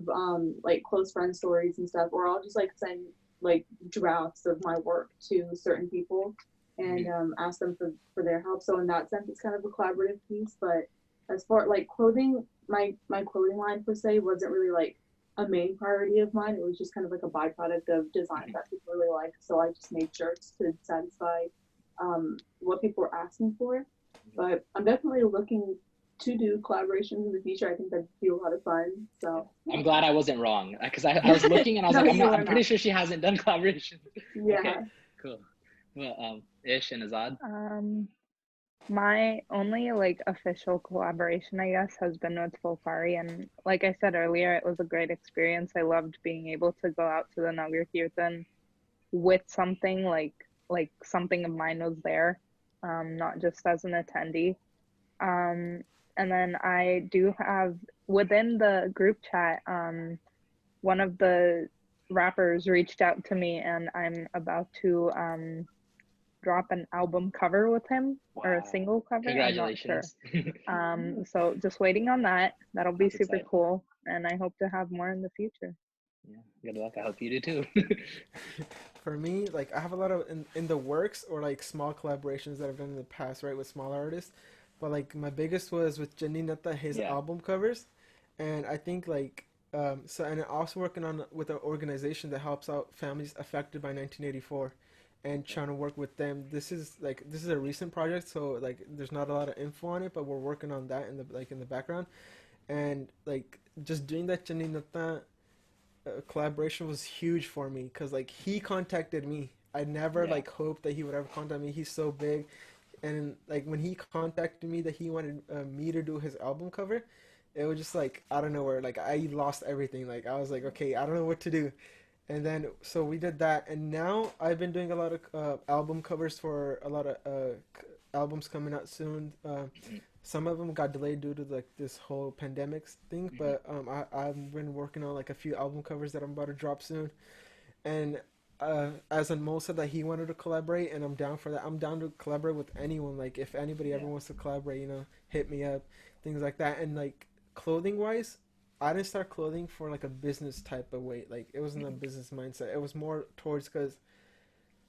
like close friend stories and stuff, or I'll just like send like drafts of my work to certain people and ask them for their help. So in that sense, it's kind of a collaborative piece. But as far like clothing, my clothing line per se wasn't really like a main priority of mine. It was just kind of like a byproduct of design that people really like. So I just made shirts to satisfy what people were asking for. But I'm definitely looking to do collaborations in the future. I think that'd be a lot of fun. So I'm glad I wasn't wrong because I was looking and I was no, like, you I'm are pretty not. sure she hasn't done collaboration. Yeah. Okay, cool. Well, Ish and Azad. My only like official collaboration, I guess, has been with Folkari, and like I said earlier, it was a great experience. I loved being able to go out to the Nagar Kirtan with something like something of mine was there, not just as an attendee. Um, and then I do have within the group chat, one of the rappers reached out to me, and I'm about to drop an album cover with him or a Wow, single cover. I'm not sure. congratulations. So just waiting on that. That'll be That's super exciting. cool, and I hope to have more in the future. Yeah, good luck. I hope you do too. For me, like I have a lot of in the works or like small collaborations that I've done in the past, right, with smaller artists. But like my biggest was with Janinata, his Yeah. album covers, and I think like so and I'm also working on with an organization that helps out families affected by 1984, and Okay. trying to work with them. This is a recent project, so like there's not a lot of info on it, but we're working on that in the background, and like just doing that Janinata collaboration was huge for me because like he contacted me. I never Yeah. like hoped that he would ever contact me. He's so big, and like when he contacted me that he wanted me to do his album cover, it was just like out of nowhere. Like I lost everything. Like I was like, okay, I don't know what to do. And then so we did that, and now I've been doing a lot of album covers for a lot of albums coming out soon. Mhm. Some of them got delayed due to like this whole pandemic thing, Mhm. but I've been working on like a few album covers that I'm about to drop soon, and as Anmol said that he wanted to collaborate, and I'm down for that. I'm down to collaborate with anyone. Like if anybody ever Yeah. wants to collaborate, hit me up, things like that. And like clothing wise, I didn't start clothing for like a business type of way. Like it wasn't a business mindset. It was more towards because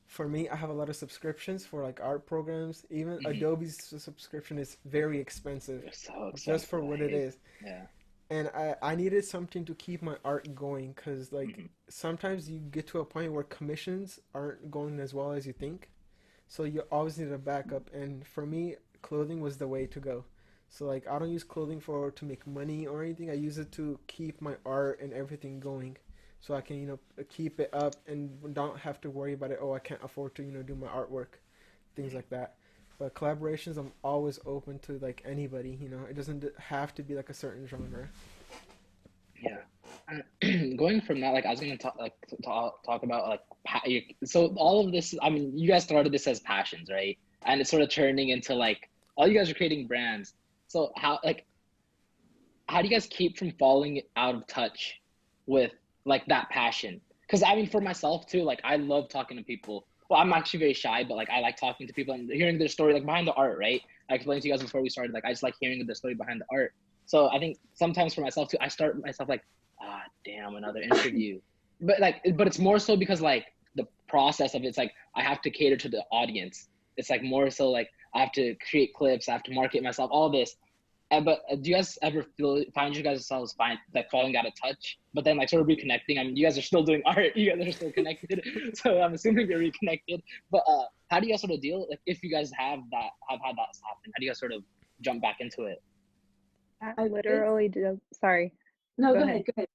for me, I have a lot of subscriptions for like art programs. Even Hmm. Adobe's subscription is very expensive, They're so just expensive. for I what it hate. is. Yeah. And I needed something to keep my art going because like Hmm. sometimes you get to a point where commissions aren't going as well as you think, so you always need a backup. And for me, clothing was the way to go. So like I don't use clothing for to make money or anything. I use it to keep my art and everything going, so I can keep it up and don't have to worry about it. Oh, I can't afford to do my artwork, things like that. But collaborations, I'm always open to like anybody. It doesn't have to be like a certain genre. Yeah. Going from that, like I was gonna talk like talk about like so all of this. I mean, you guys started this as passions, right? And it's sort of turning into like all you guys are creating brands. So how do you guys keep from falling out of touch with like that passion? Because I mean, for myself too, like I love talking to people. Well, I'm actually very shy, but like I like talking to people and hearing their story, like behind the art, right? I explained to you guys before we started, like I just like hearing the story behind the art. So I think sometimes for myself too, I start myself like, ah, damn, another interview. But it's more so because like the process of it's like I have to cater to the audience. It's like more so like I have to create clips, I have to market myself, all this. But do you guys ever find you guys yourselves find like falling out of touch, but then like sort of reconnecting? I mean, you guys are still doing art, you guys are still connected, so I'm assuming you're reconnected. But how do you guys sort of deal like if you guys have had that happen? How do you guys sort of jump back into it? That It's literally just, sorry, no, go go ahead. ahead, go ahead.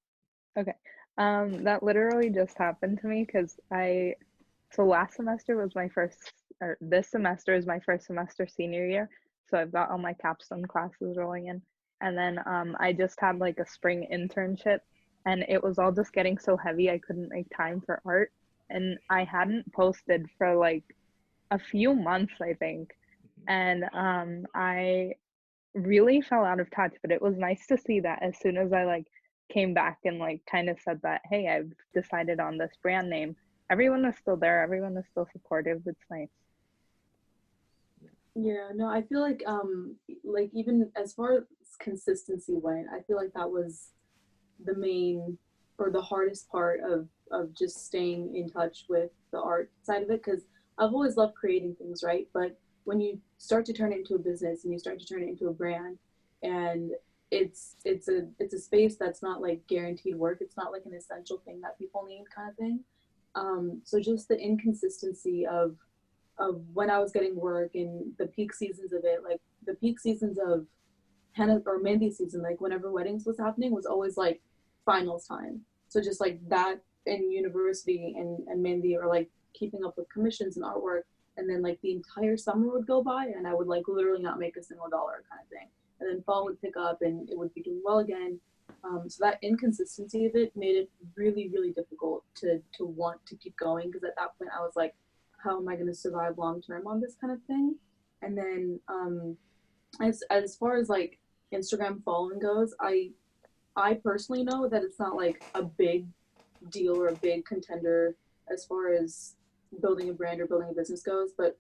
Okay. That literally just happened to me because so last semester was my first, or this semester is my first semester senior year. So I've got all my capstone classes rolling in. And then I just had like a spring internship, and it was all just getting so heavy I couldn't make time for art. And I hadn't posted for like a few months, I think. And I really fell out of touch, but it was nice to see that as soon as I like came back and like kind of said that, hey, I've decided on this brand name, everyone was still there, everyone was still supportive. It's nice. Yeah, no, I feel like even as far as consistency went, I feel like that was the main or the hardest part of just staying in touch with the art side of it, because I've always loved creating things, right? But when you start to turn it into a business and you start to turn it into a brand, and it's a space that's not like guaranteed work. It's not like an essential thing that people need kind of thing. So just the inconsistency of when I was getting work and the peak seasons of it, like the peak seasons of henna or mehndi season, like whenever weddings was happening, was always like finals time. So just like that in university and mehndi, or like keeping up with commissions and artwork, and then like the entire summer would go by and I would like literally not make a single dollar kind of thing. And then fall would pick up and it would be doing well again. So that inconsistency of it made it really, really difficult to want to keep going, because at that point I was like, how am I going to survive long term on this kind of thing? And then as far as like Instagram following goes, I personally know that it's not like a big deal or a big contender as far as building a brand or building a business goes. But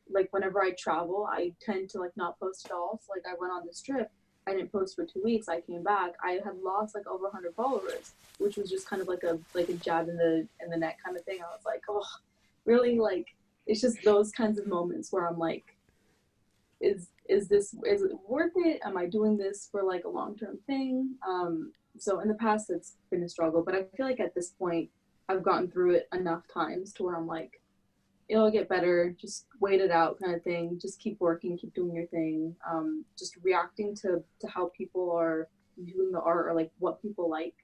like whenever I travel, I tend to like not post at all. So like I went on this trip, I didn't post for 2 weeks. I came back, I had lost like over 100 followers, which was just kind of like a jab in the neck kind of thing. I was like, oh, really? Like it's just those kinds of moments where I'm like, is it worth it? Am I doing this for like a long-term thing? So in the past it's been a struggle, but I feel like at this point I've gotten through it enough times to where I'm like, it'll get better, just wait it out kind of thing, just keep working, keep doing your thing, just reacting to how people are viewing the art or like what people like.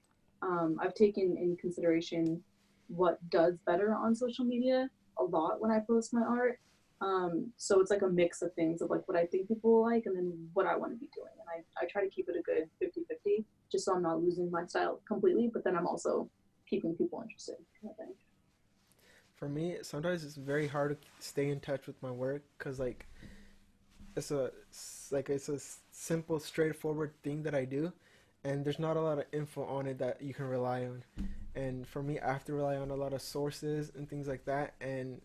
I've taken in consideration what does better on social media a lot when I post my art. So it's like a mix of things of like what I think people will like and then what I want to be doing. And I try to keep it a good 50-50, just so I'm not losing my style completely, but then I'm also keeping people interested kind of thing. For me, sometimes it's very hard to stay in touch with my work because it's a it's a simple, straightforward thing that I do, and there's not a lot of info on it that you can rely on. And for me, I have to rely on a lot of sources and things like that. And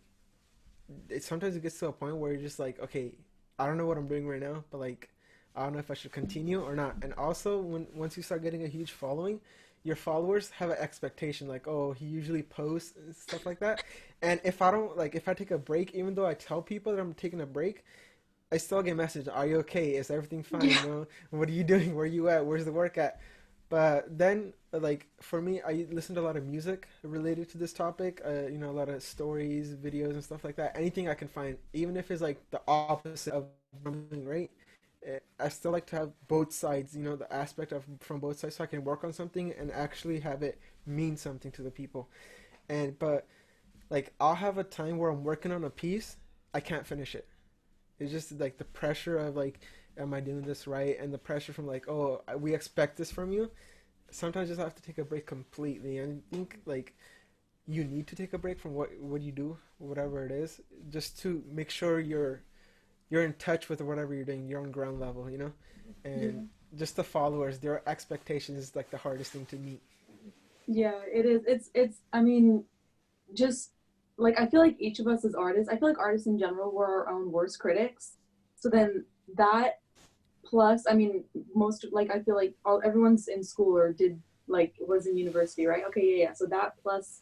sometimes it gets to a point where you're just like, okay, I don't know what I'm doing right now, but like, I don't know if I should continue or not. And also, once you start getting a huge following, your followers have an expectation, like, oh, he usually posts and stuff like that. And if I don't, like, if I take a break, even though I tell people that I'm taking a break, I still get messages. Are you okay? Is everything fine? Yeah. You know, what are you doing? Where are you at? Where's the work at? But then, like, for me, I listen to a lot of music related to this topic. A lot of stories, videos, and stuff like that. Anything I can find, even if it's like the opposite of what I'm doing, right? I still like to have both sides, the aspect of from both sides, so I can work on something and actually have it mean something to the people. But like, I'll have a time where I'm working on a piece, I can't finish it. It's just like the pressure of like, am I doing this right? And the pressure from like, oh, we expect this from you. Sometimes you just have to take a break completely. And I think like you need to take a break from what you do, whatever it is, just to make sure you're in touch with whatever you're doing. You're on ground level, Yeah. and just the followers, their expectations is like the hardest thing to meet. Yeah, it is. It's I mean, just like I feel like each of us as artists, I feel like artists in general were our own worst critics. So then that plus, I mean, most like I feel like everyone's in school or did like was in university, right? Okay, yeah, yeah. So that plus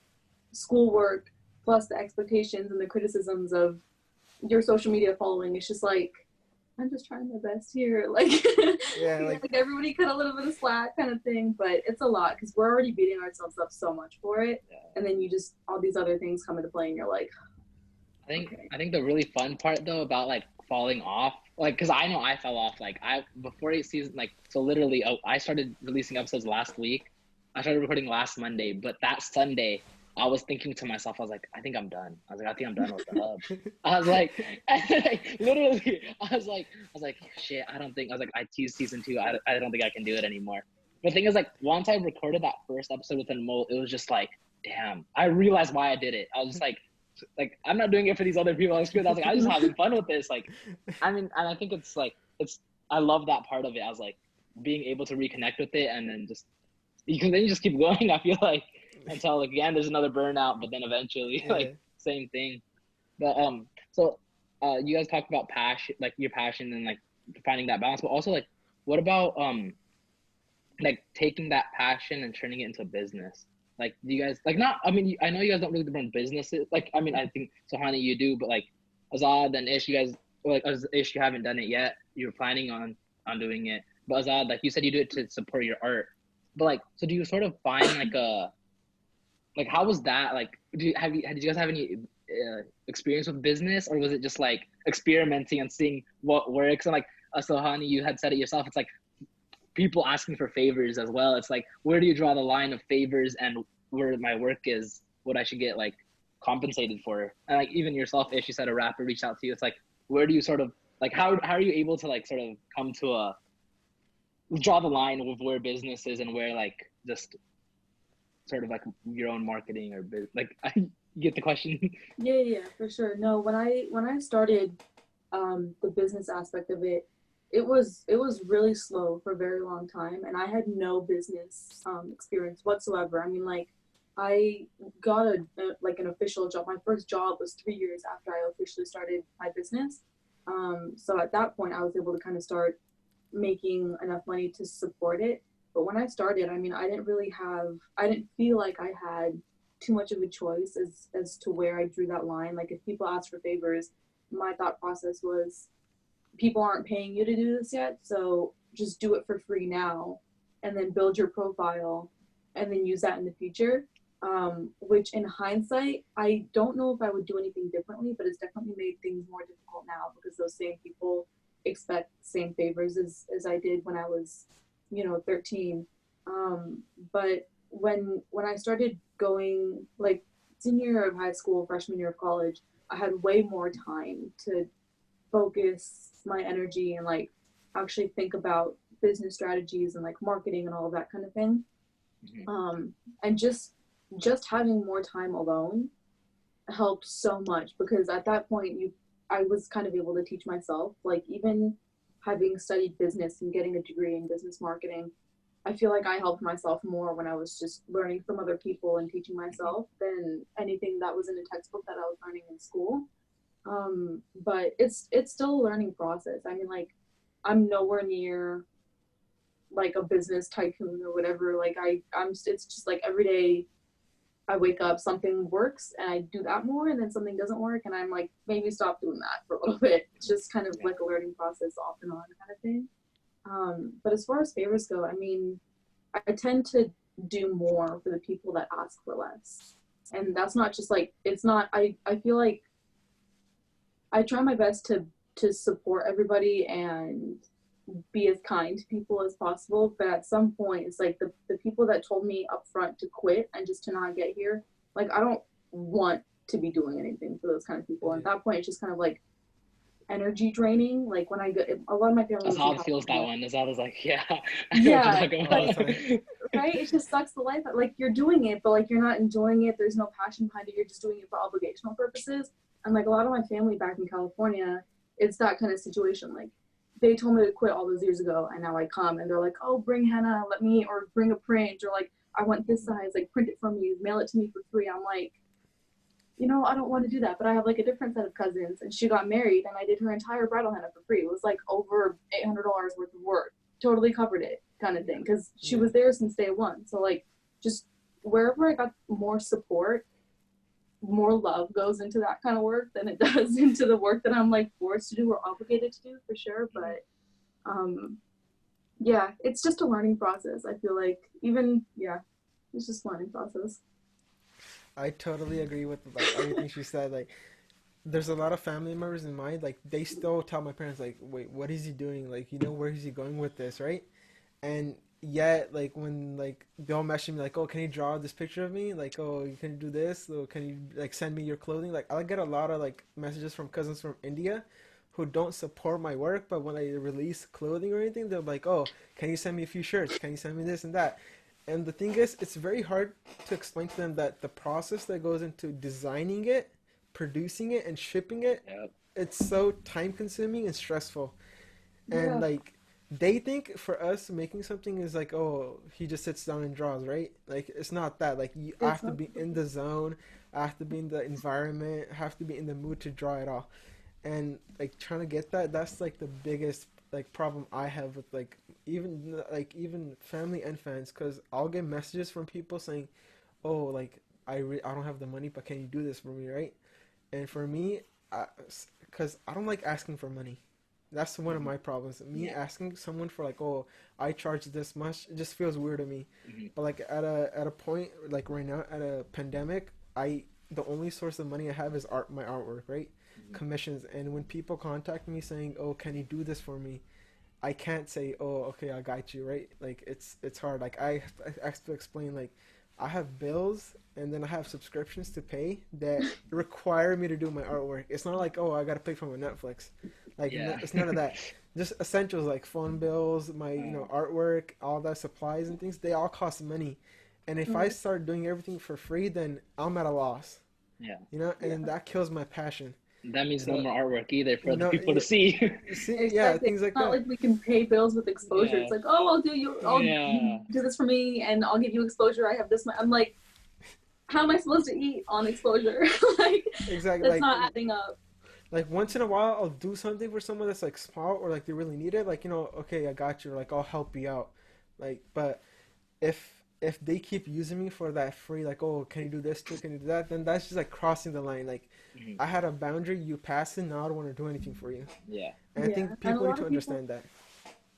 schoolwork plus the expectations and the criticisms of your social media following, it's just like I'm just trying my best here. Like, Yeah, like like everybody cut a little bit of slack kind of thing, but it's a lot because we're already beating ourselves up so much for it. And then you just, all these other things come into play and you're like, okay. I think the really fun part though about like falling off, like, because I know I fell off. Like I before each season, like so literally, I started releasing episodes last week. I started recording last Monday, but that Sunday, I was thinking to myself, I was like, I think I'm done. I was like, I think I'm done with the hub. I was like, literally, I was like, shit, I don't think. I was like, I teased season 2. I don't think I can do it anymore. The thing is, like, once I recorded that first episode with Anmol, it was just like, damn. I realized why I did it. I was just like I'm not doing it for these other people. I was like, I'm just having fun with this. Like, I mean, and I think it's like I love that part of it. I was like being able to reconnect with it, and then just because then you just keep going. I feel like until like, again there's another burnout, but then eventually yeah. like same thing. But so you guys talked about passion, like your passion and like finding that balance, but also like what about like taking that passion and turning it into a business? Like, do you guys like not? I mean, I know you guys don't really run businesses. Like, I mean, I think Suhani you do, but like Azad and Ish, you guys like Ish, you haven't done it yet. You're planning on doing it, but Azad, like you said, you do it to support your art. But like, so do you sort of find like a like how was that like? Did you guys have any experience with business, or was it just like experimenting and seeing what works? And like Suhani, you had said it yourself. It's like people asking for favors as well. It's like, where do you draw the line of favors and where my work is, what I should get like compensated for? And like even yourself, if you said a rapper reached out to you, it's like, where do you sort of like how are you able to like sort of come to a draw the line with where business is and where like just sort of like your own marketing or like you get the question? Yeah, for sure. No, when I started the business aspect of it, it was really slow for a very long time, and I had no business experience whatsoever. I mean, like I got like an official job. My first job was 3 years after I officially started my business. So at that point, I was able to kind of start making enough money to support it. But when I started, I mean, I didn't feel like I had too much of a choice as to where I drew that line. Like if people ask for favors, my thought process was people aren't paying you to do this yet, so just do it for free now and then build your profile and then use that in the future. Which in hindsight, I don't know if I would do anything differently, but it's definitely made things more difficult now because those same people expect the same favors as I did when I was 13. But when I started going like senior year of high school, freshman year of college, I had way more time to focus my energy and like actually think about business strategies and like marketing and all of that kind of thing. And just having more time alone helped so much because at that point I was kind of able to teach myself, like even having studied business and getting a degree in business marketing, I feel like I helped myself more when I was just learning from other people and teaching myself than anything that was in a textbook that I was learning in school. But it's still a learning process. I mean, like, I'm nowhere near like a business tycoon or whatever. Like it's just like every day I wake up, something works and I do that more, and then something doesn't work and I'm like, maybe stop doing that for a little bit. It's just kind of like a learning process off and on kind of thing. But as far as favors go, I mean, I tend to do more for the people that ask for less. And that's not just like, it's not, I feel like I try my best to support everybody and be as kind to people as possible. But at some point, it's like the people that told me up front to quit and just to not get here, like, I don't want to be doing anything for those kind of people. And at that point, it's just kind of like energy draining. Like when I get, a lot of my family Azad feels that one. Azad is like, yeah, I yeah, know what you're talking about. right? It just sucks the life out. Like, you're doing it, but like you're not enjoying it. There's no passion behind it. You're just doing it for obligational purposes. And like a lot of my family back in California, it's that kind of situation. Like, they told me to quit all those years ago, and now I come and they're like, oh, bring henna, or bring a print, or like, I want this size, like, print it from you, mail it to me for free. I'm like, you know, I don't want to do that. But I have like a different set of cousins, and she got married and I did her entire bridal henna for free. It was like over $800 worth of work, totally covered it kind of thing, because she was there since day one. So like, just wherever I got more support, more love goes into that kind of work than it does into the work that I'm like forced to do or obligated to do, for sure. But yeah, it's just a learning process. I feel like it's just a learning process. I totally agree with like everything she said. Like, there's a lot of family members in mine, like, they still tell my parents, like, wait, what is he doing? Like, you know, where is he going with this, right? And yet, like, when, like, they'll message me, like, oh, can you draw this picture of me? Like, oh, you can do this? Or can you, like, send me your clothing? Like, I get a lot of, like, messages from cousins from India who don't support my work, but when I release clothing or anything, they're like, oh, can you send me a few shirts? Can you send me this and that? And the thing is, it's very hard to explain to them that the process that goes into designing it, producing it, and shipping it, it's so time consuming and stressful. And like, they think for us making something is like, oh, he just sits down and draws, right? Like, it's not that. Like, you have to be in the zone, I have to be in the environment, have to be in the mood to draw it all. And like, trying to get that, that's like the biggest like problem I have with like even family and fans, because I'll get messages from people saying, oh, like, I don't have the money, but can you do this for me, right? And for me, because I don't like asking for money. That's one of my problems. Me asking someone for like, oh, I charge this much, it just feels weird to me. But like at a point, like right now, at a pandemic, the only source of money I have is my artwork, right? Commissions. And when people contact me saying, oh, can you do this for me, I can't say, oh, okay, I got you, right? Like, it's hard. Like, I have to explain, like, I have bills and then I have subscriptions to pay that require me to do my artwork. It's not like, oh, I gotta pay for my Netflix. Like, it's none of that. Just essentials like phone bills, my artwork, all that supplies and things. They all cost money, and if I start doing everything for free, then I'm at a loss. And that kills my passion. That means no more artwork either for the people to see. Things like it's that. Not like we can pay bills with exposure. It's like, oh, I'll do this for me, and I'll give you exposure. I have this. I'm like, how am I supposed to eat on exposure? Like, exactly, that's not adding up. Like, once in a while, I'll do something for someone that's like small or like they really need it. Like, okay, I got you. Like, I'll help you out. Like, but if they keep using me for that free, like, oh, can you do this too? Can you do that? Then that's just like crossing the line. Like, I had a boundary, you pass it, now I don't want to do anything for you. And I think people need to understand that.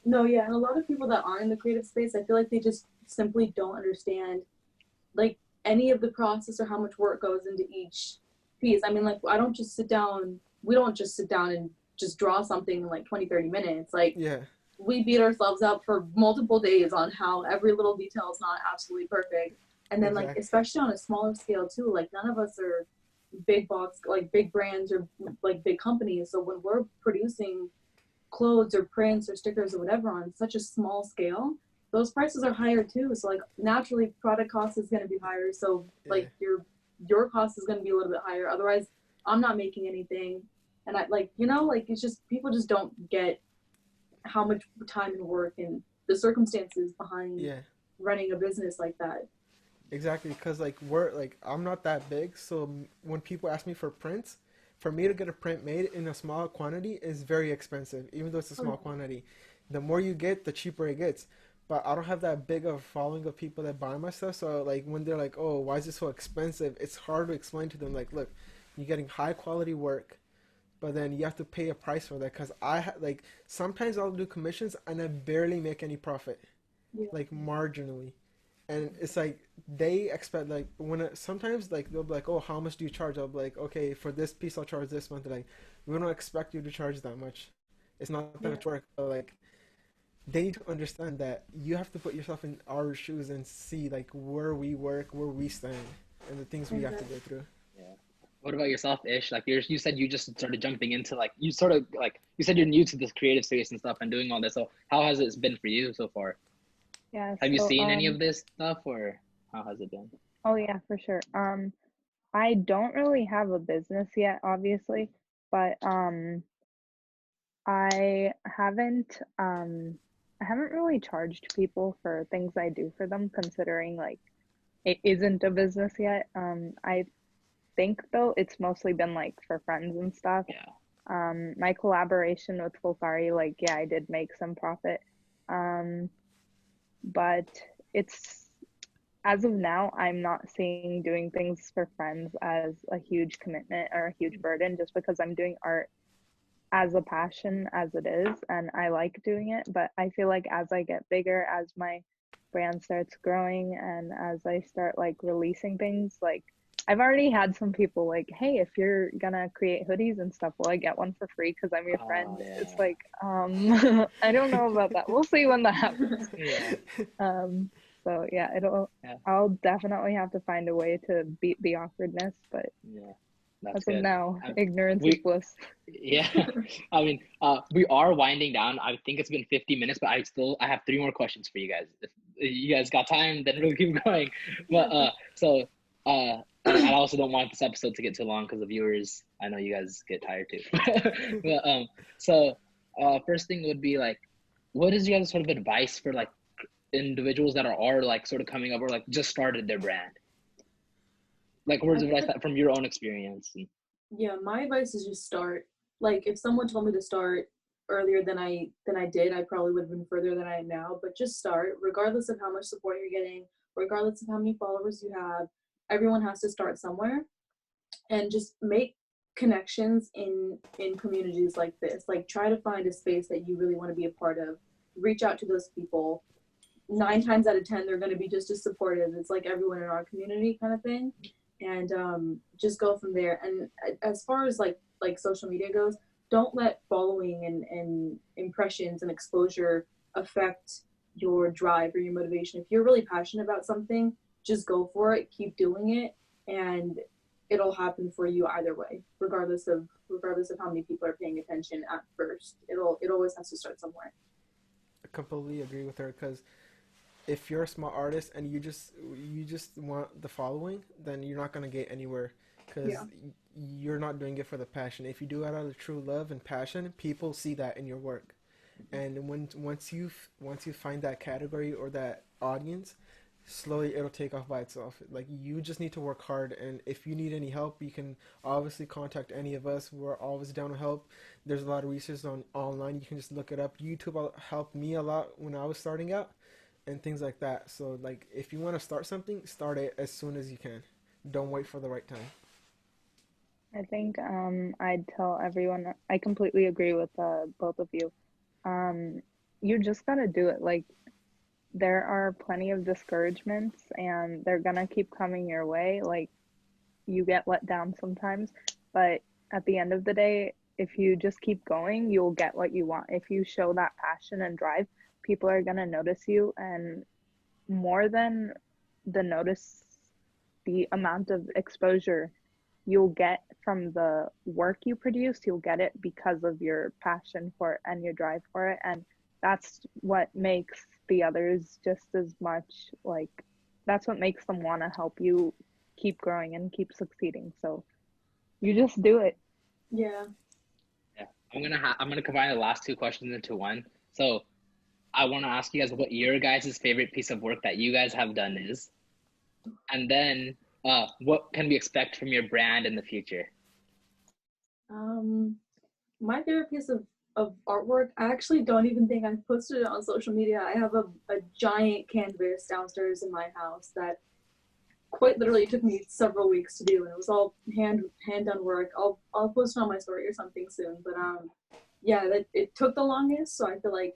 No, yeah, and a lot of people that are in the creative space, I feel like they just simply don't understand, like, any of the process or how much work goes into each piece. I mean, like, we don't just sit down and just draw something in like 20-30 minutes. Like, we beat ourselves up for multiple days on how every little detail is not absolutely perfect. And then like, especially on a smaller scale too, like, none of us are big box, like big brands or like big companies. So when we're producing clothes or prints or stickers or whatever on such a small scale, those prices are higher too. So like, naturally product cost is going to be higher. So like, your cost is going to be a little bit higher. Otherwise, I'm not making anything. And I like, it's just, people just don't get how much time and work and the circumstances behind Yeah. running a business like that. Exactly, because like I'm not that big, so when people ask me for prints, for me to get a print made in a small quantity is very expensive, even though it's a Oh, small quantity. The more you get, the cheaper it gets. But I don't have that big of a following of people that buy my stuff, so like when they're like, "Oh, why is it so expensive?" It's hard to explain to them like, "Look, you're getting high quality work, but then you have to pay a price for that." Because like sometimes I'll do commissions and I barely make any profit, yeah. like marginally. And it's like they expect like sometimes like they'll be like, oh, how much do you charge? I'll be like, okay, for this piece I'll charge this month. They're like, we don't expect you to charge that much. It's not that Yeah. much work. But like they need to understand that you have to put yourself in our shoes and see like where we work, where we stand, and the things we have to Exactly. go through. Yeah. What about yourself, Ish? Like you said you just started jumping into like you sort of like you said you're new to this creative space and stuff and doing all this. So how has it been for you so far? Yeah, Have you so seen any of this stuff or how has it been? oh yeah, for sure. I don't really have a business yet, obviously, but I haven't I haven't really charged people for things I do for them, considering like it isn't a business yet. I think though it's mostly been like for friends and stuff. Yeah. My collaboration with Fulfari, like yeah, I did make some profit. Um, but it's as of now, I'm not seeing doing things for friends as a huge commitment or a huge burden just because I'm doing art as a passion as it is and I like doing it. But I feel like as I get bigger, as my brand starts growing and as I start like releasing things, like I've already had some people like, hey, if you're gonna create hoodies and stuff, will I get one for free because I'm your friend? Oh It's yeah. like, I don't know about that. We'll see when that happens. Yeah. Um, so yeah, Yeah. I'll definitely have to find a way to beat the awkwardness, but Yeah. That's as of good. now, Um, ignorance is we bliss. Yeah, I mean, we are winding down. I think it's been 50 minutes, but I have three more questions for you guys. If you guys got time, then we'll keep going. But and I also don't want this episode to get too long because the viewers, I know you guys get tired too. But so first thing would be like, what is your guys' sort of advice for like individuals that are like sort of coming up or like just started their brand? Like words I of feel advice like, from your own experience. yeah, my advice is just start. Like if someone told me to start earlier than I did, I probably would have been further than I am now. But just start, regardless of how much support you're getting, regardless of how many followers you have. Everyone has to start somewhere, and just make connections in communities like this. Like try to find a space that you really want to be a part of. Reach out to those people. 9 times out of 10, they're going to be just as supportive. It's like everyone in our community kind of thing, and just go from there. And as far as like social media goes, don't let following and impressions and exposure affect your drive or your motivation. If you're really passionate about something, just go for it, keep doing it, and it'll happen for you either way, regardless of how many people are paying attention at first. It always has to start somewhere. I completely agree with her because if you're a small artist and you just want the following, then you're not gonna get anywhere because Yeah. you're not doing it for the passion. If you do it out of true love and passion, people see that in your work. And once you find that category or that audience, slowly it'll take off by itself. Like you just need to work hard, and if you need any help, you can obviously contact any of us. We're always down to help. There's a lot of resources on online. You can just look it up. YouTube helped me a lot when I was starting out and things like that. So like if you want to start something, start it as soon as you can. Don't wait for the right time. I think I'd tell everyone, I completely agree with both of you. Um, you just gotta do it. Like there are plenty of discouragements and they're gonna keep coming your way. Like you get let down sometimes, but at the end of the day, if you just keep going, you'll get what you want. If you show that passion and drive, people are gonna notice you, and more than the notice, the amount of exposure you'll get from the work you produce, you'll get it because of your passion for it and your drive for it. And that's what makes the others just as much like, that's what makes them want to help you keep growing and keep succeeding. So you just do it. Yeah. Yeah, I'm gonna combine the last two questions into one. So I want to ask you guys what your guys' favorite piece of work that you guys have done is, and then what can we expect from your brand in the future? My favorite piece of artwork, I actually don't even think I've posted it on social media. I have a giant canvas downstairs in my house that quite literally took me several weeks to do, and it was all hand done work. I'll post it on my story or something soon. But yeah, that it took the longest, so I feel like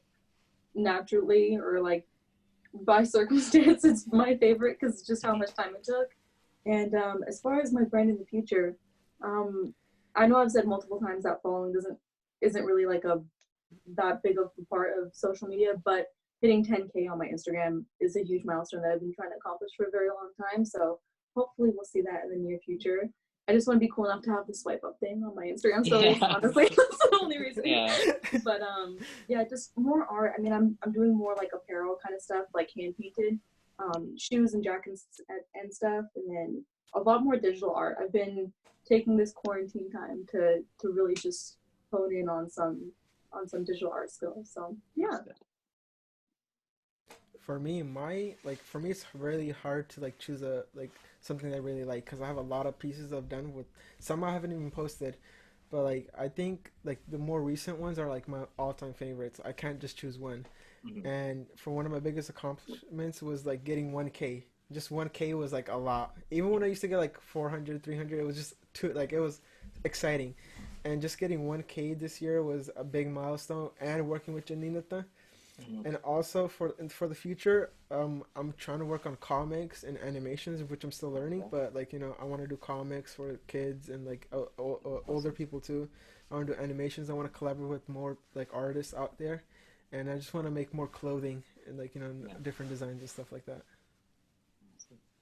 naturally or like by circumstance, it's my favorite because just how much time it took. And as far as my brand in the future, um, I know I've said multiple times that following isn't really like a that big of a part of social media, but hitting 10K on my Instagram is a huge milestone that I've been trying to accomplish for a very long time. So hopefully we'll see that in the near future. I just want to be cool enough to have the swipe up thing on my Instagram stories. Yeah. Honestly, that's the only reason. Yeah. But yeah, just more art. I mean, I'm doing more like apparel kind of stuff, like hand painted, shoes and jackets and stuff, and then a lot more digital art. I've been taking this quarantine time to really just hone in on some digital art skills. So yeah. For me, for me, it's really hard to like choose a like something that I really like because I have a lot of pieces I've done with some I haven't even posted. But like I think like the more recent ones are like my all-time favorites. I can't just choose one. Mhm. And for one of my biggest accomplishments was like getting 1K. Just 1K was like a lot. Even when I used to get like 400, 300, it was just too like it was exciting. And just getting 1K this year was a big milestone. And working with Janinata. Mhm. And also for the future, I'm trying to work on comics and animations, which I'm still learning. But like I want to do comics for kids and like older people too. I want to do animations. I want to collaborate with more like artists out there, and I just want to make more clothing and like Yeah. different designs and stuff like that.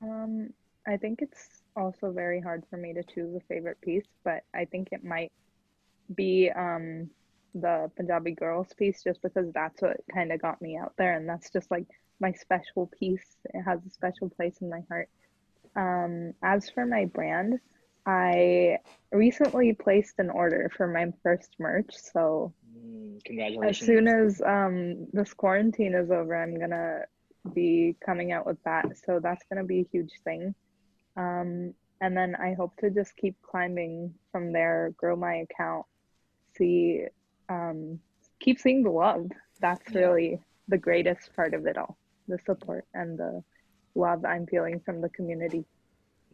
Um, I think it's also very hard for me to choose a favorite piece, but I think it might be the Punjabi Girls piece just because that's what kind of got me out there, and that's just like my special piece. It has a special place in my heart. As for my brand, I recently placed an order for my first merch, so as soon Congratulations. as this quarantine is over, I'm gonna be coming out with that. So that's gonna be a huge thing. And then I hope to just keep climbing from there, grow my account, see, um, keep seeing the love. That's Yeah. really the greatest part of it all, the support and the love I'm feeling from the community.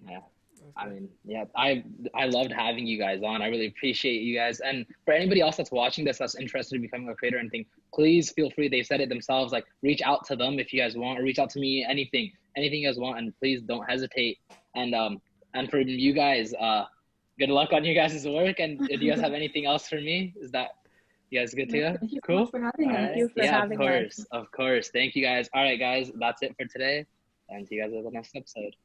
Yeah. That's I good. mean, yeah, I loved having you guys on. I really appreciate you guys. And for anybody else that's watching this that's interested in becoming a creator or anything, please feel free. They said it themselves, like reach out to them if you guys want, or reach out to me, anything you guys want, and please don't hesitate. And for you guys, good luck on you guys' work. And do you guys have anything else for me? Is that you guys good to No, go? thank you so much Cool. for having All Thank right. us. you for This Yeah, of having us. course. Of course. Thank you guys. All right, guys, that's it for today. And see you guys in the next episode.